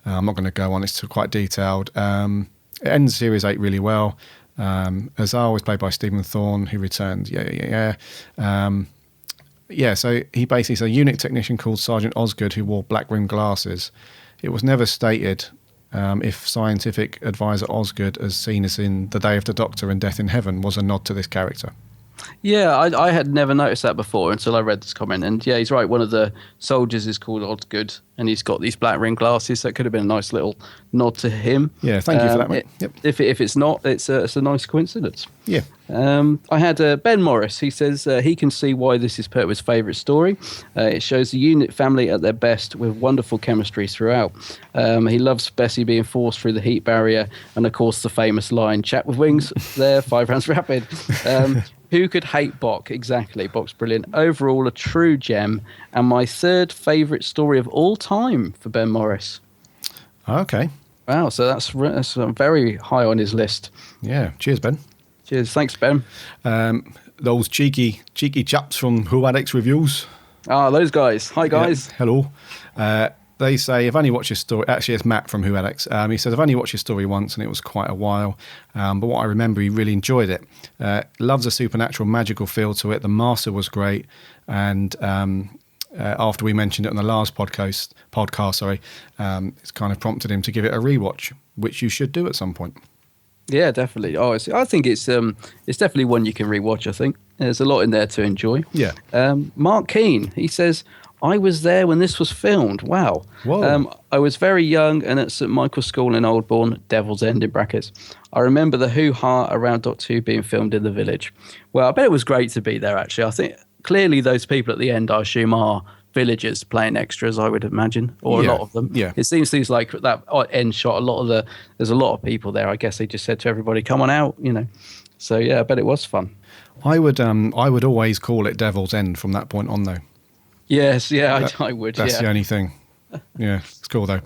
I'm not going to go on. It's quite detailed. It ends Series 8 really well. Azar was played by Stephen Thorne, who returned. Yeah. So he basically is a unit technician called Sergeant Osgood who wore black-rimmed glasses. It was never stated if scientific advisor Osgood, as seen as in The Day of the Doctor and Death in Heaven, was a nod to this character. Yeah, I had never noticed that before until I read this comment. And yeah, he's right. One of the soldiers is called Osgood, and he's got these black rimmed glasses. So it could have been a nice little nod to him. Yeah, thank you for that, mate. Yep. If it's not, it's a nice coincidence. Yeah. I had Ben Morris. He says he can see why this is Pertwee's favourite story. It shows the unit family at their best with wonderful chemistry throughout. He loves Bessie being forced through the heat barrier, and of course the famous line, "Chat with Wings, there, 5 rounds rapid." Who could hate Bok? Exactly. Bok's brilliant. Overall, a true gem, and my 3rd favourite story of all time for Ben Morris. Okay. Wow, so that's very high on his list. Yeah. Cheers, Ben. Cheers. Thanks, Ben. Those cheeky chaps from Who Addicts Reviews. Those guys. Hi, guys. Yeah, hello. They say, I've only watched your story. Actually, it's Matt from Who Addicts. He says, I've only watched your story once and it was quite a while. But what I remember, he really enjoyed it. Loves a supernatural, magical feel to it. The Master was great. And after we mentioned it on the last podcast, it's kind of prompted him to give it a rewatch, which you should do at some point. Yeah, definitely. I think it's definitely one you can rewatch. I think there's a lot in there to enjoy. Yeah. Mark Keane, he says, I was there when this was filmed. Wow. Whoa. I was very young and at St Michael's School in Oldbourne, Devil's End in brackets. I remember the hoo-ha around Doctor Who being filmed in the village. Well, I bet it was great to be there, actually. I think clearly those people at the end, I assume, are villagers playing extras, I would imagine, or a lot of them. Yeah. It seems like that end shot, there's a lot of people there. I guess they just said to everybody, come on out, So, yeah, I bet it was fun. I would always call it Devil's End from that point on, though. Yes, yeah, I would. That's the only thing. Yeah, it's cool though.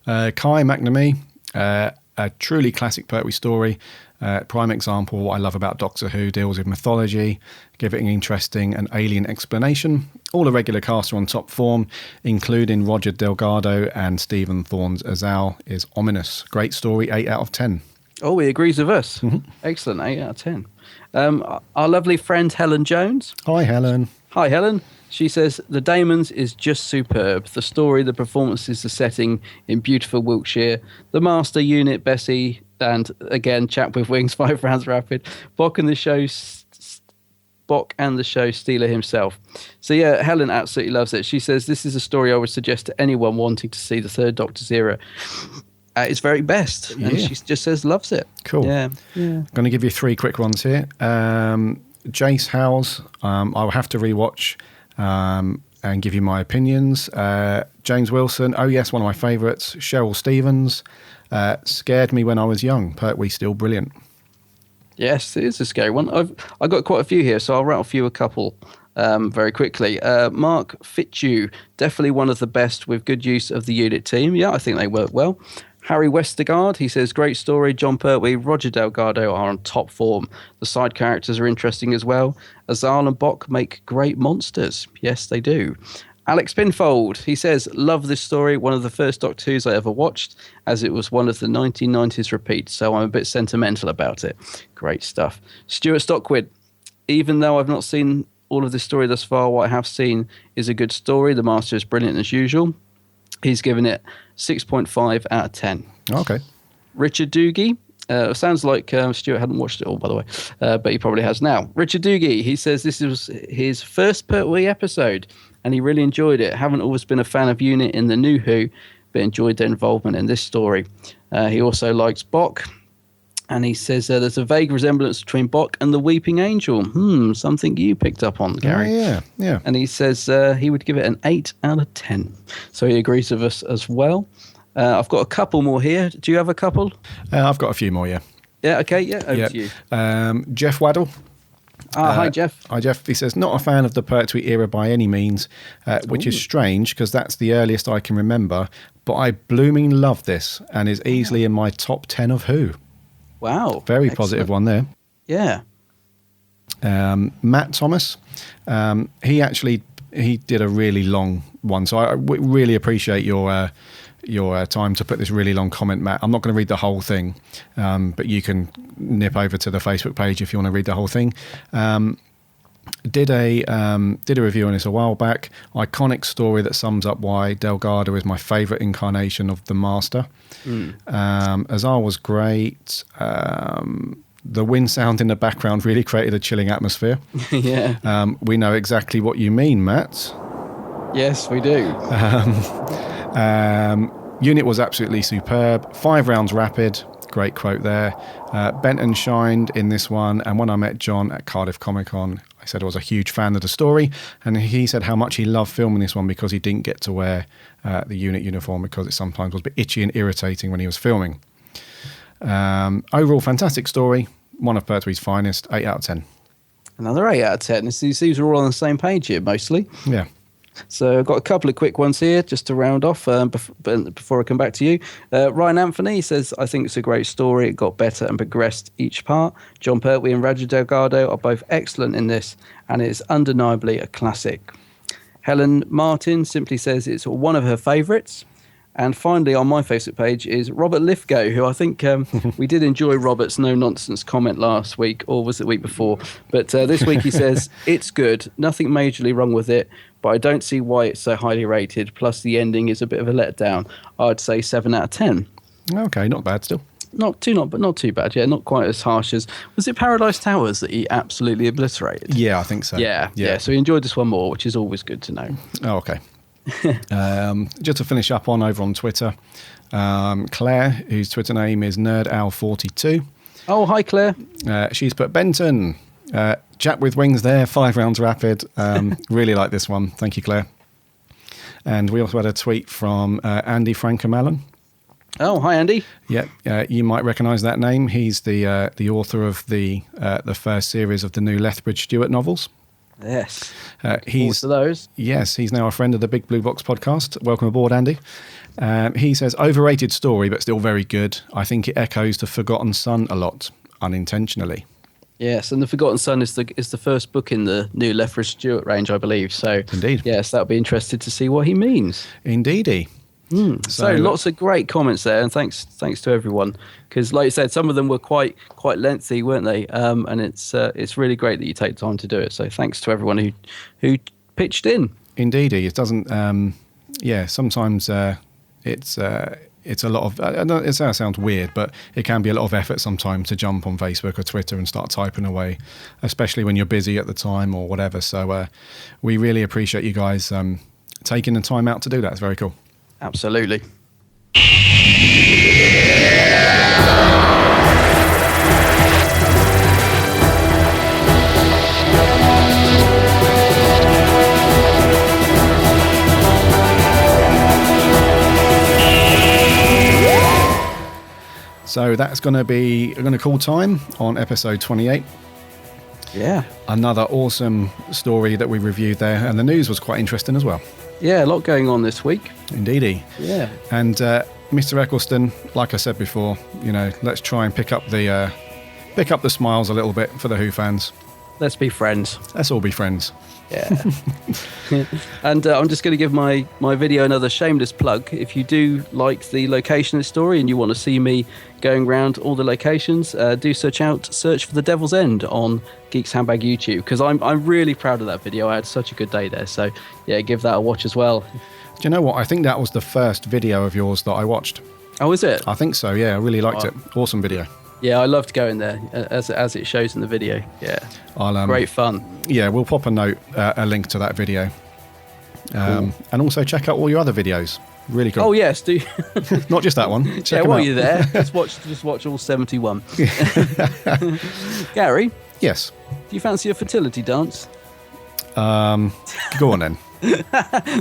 Kai McNamee, a truly classic Pertwee story. Prime example of what I love about Doctor Who, deals with mythology, giving an interesting and alien explanation. All the regular cast are on top form, including Roger Delgado and Stephen Thorne's Azal is ominous. Great story, 8 out of 10. Oh, he agrees with us. Mm-hmm. Excellent, 8 out of 10. Our lovely friend Helen Jones. Hi, Helen. Hi, Helen. She says, The Daemons is just superb. The story, the performances, the setting in beautiful Wiltshire, the Master unit, Bessie, and again, Chap with Wings, 5 rounds rapid, Bok and the show Stealer himself. So yeah, Helen absolutely loves it. She says, this is a story I would suggest to anyone wanting to see the 3rd Doctor's era at its very best. And she just says loves it. Cool. Yeah. I'm going to give you 3 quick ones here. Jace Howes, I'll have to rewatch and give you my opinions. James Wilson, oh yes, one of my favourites. Cheryl Stevens, scared me when I was young. Pertwee still brilliant. Yes, it is a scary one. I've got quite a few here, so I'll rattle a couple very quickly. Mark Fitzhugh, definitely one of the best with good use of the unit team. Yeah, I think they work well. Harry Westergaard, he says, great story. John Pertwee, Roger Delgado are on top form. The side characters are interesting as well. Azal and Bock make great monsters. Yes, they do. Alex Pinfold, he says, love this story. One of the first Doctor Who's I ever watched, as it was one of the 1990s repeats, so I'm a bit sentimental about it. Great stuff. Stuart Stockwood, even though I've not seen all of this story thus far, what I have seen is a good story. The Master is brilliant as usual. He's given it 6.5 out of 10. Okay. Richard Doogie. Sounds like Stuart hadn't watched it all, by the way, but he probably has now. Richard Doogie, he says this was his first Pertwee episode, and he really enjoyed it. Haven't always been a fan of Unit in the New Who, but enjoyed their involvement in this story. He also likes Bock, and he says there's a vague resemblance between Bock and the Weeping Angel. Something you picked up on, Gary. Yeah. And he says he would give it an 8 out of 10. So he agrees with us as well. I've got a couple more here. Do you have a couple? I've got a few more, yeah. Yeah, okay, yeah, over to you. Jeff Waddle. Hi, Jeff. Hi, Jeff. He says, not a fan of the Pertwee era by any means, which is strange because that's the earliest I can remember, but I blooming love this and is easily in my top 10 of Who. Wow. Very excellent. Positive one there. Yeah. Matt Thomas, he did a really long one, so I really appreciate your time to put this really long comment, Matt. I'm not going to read the whole thing, but you can nip over to the Facebook page if you want to read the whole thing. Did a review on this a while back. Iconic story that sums up why Delgado is my favourite incarnation of the Master. Azar was great. The wind sound in the background really created a chilling atmosphere. Yeah. We know exactly what you mean, Matt. Yes, we do. Unit was absolutely superb. 5 rounds rapid. Great quote there. Benton shined in this one. And when I met John at Cardiff Comic Con, I said I was a huge fan of the story. And he said how much he loved filming this one because he didn't get to wear the Unit uniform because it sometimes was a bit itchy and irritating when he was filming. Overall, fantastic story. One of Pertwee's finest. 8 out of 10. Another 8 out of 10. These are all on the same page here, mostly. Yeah. So I've got a couple of quick ones here just to round off before I come back to you. Ryan Anthony says, I think it's a great story. It got better and progressed each part. John Pertwee and Roger Delgado are both excellent in this, and it's undeniably a classic. Helen Martin simply says it's one of her favourites. And finally, on my Facebook page is Robert Lithgow, who I think we did enjoy Robert's no-nonsense comment last week, or was it the week before? But this week he says, it's good, nothing majorly wrong with it, but I don't see why it's so highly rated, plus the ending is a bit of a letdown. I'd say 7 out of 10. Okay, not bad still. Not too bad, yeah, not quite as harsh as... Was it Paradise Towers that he absolutely obliterated? Yeah, I think so. Yeah, so he enjoyed this one more, which is always good to know. Oh, okay. Just to finish up over on Twitter, Claire, whose Twitter name is NerdOwl42. Oh, hi, Claire. She's put Benton, Jack with wings there, 5 rounds rapid. Really like this one. Thank you, Claire. And we also had a tweet from Andy Frankham-Allen. Oh, hi, Andy. Yeah, you might recognise that name. He's the author of the first series of the new Lethbridge Stewart novels. Yes. He's to those. Yes, he's now a friend of the Big Blue Box podcast. Welcome aboard, Andy. He says, overrated story, but still very good. I think it echoes The Forgotten Son a lot, unintentionally. Yes, and The Forgotten Son is the first book in the new Lethbridge Stewart range, I believe. So, indeed. Yes, that'll be interested to see what he means. Indeedy. So lots of great comments there, and thanks to everyone, because like you said, some of them were quite lengthy, weren't they? And it's really great that you take time to do it. So thanks to everyone who pitched in. Indeedy, it doesn't. Sometimes it's a lot of. It sounds weird, but it can be a lot of effort sometimes to jump on Facebook or Twitter and start typing away, especially when you're busy at the time or whatever. So we really appreciate you guys taking the time out to do that. It's very cool. Absolutely. So that's going to call time on episode 28. Yeah. Another awesome story that we reviewed there, and the news was quite interesting as well. Yeah, a lot going on this week. Indeedy. Yeah. And Mr. Eccleston, like I said before, let's try and pick up the smiles a little bit for the Who fans. Let's be friends. Let's all be friends. Yeah. And I'm just going to give my video another shameless plug. If you do like the location of the story and you want to see me going around all the locations, do search for The Devil's End on Geeks Handbag YouTube, because I'm really proud of that video. I had such a good day there. So, yeah, give that a watch as well. Do you know what? I think that was the first video of yours that I watched. Oh, is it? I think so, yeah. I really liked it. Awesome video. Yeah, I loved going there, as it shows in the video. Yeah, great fun. Yeah, we'll pop a link to that video. Cool. And also check out all your other videos. Really cool. Oh, yes, do. Not just that one. Check them while out. you're there, just watch all 71. Gary? Yes. Do you fancy a fertility dance? Go on then.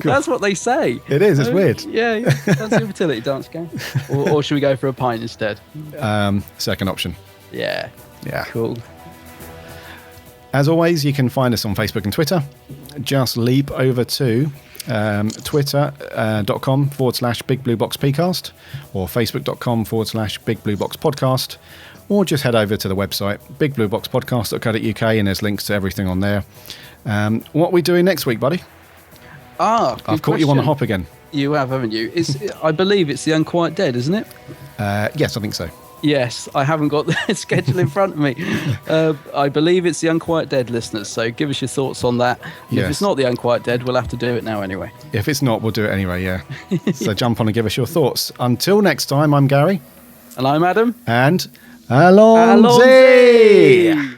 That's what they say. It is, it's weird. Yeah. Fancy a fertility dance, Gary? Or should we go for a pint instead? Second option. Yeah. Yeah. Cool. As always, you can find us on Facebook and Twitter. Just leap over to twitter.com/Big Blue Box Pcast or facebook.com/Big Blue Box Podcast, or just head over to the website bigblueboxpodcast.co.uk, and there's links to everything on there. What are we doing next week, buddy? I've caught you on the hop again. You have, haven't you? I believe it's The Unquiet Dead, isn't it? Yes, I think so. Yes, I haven't got the schedule in front of me. I believe it's The Unquiet Dead, listeners, so give us your thoughts on that. Yes. If it's not The Unquiet Dead, we'll have to do it now anyway. If it's not, we'll do it anyway, yeah. So jump on and give us your thoughts. Until next time, I'm Gary. And I'm Adam. And Alonzi!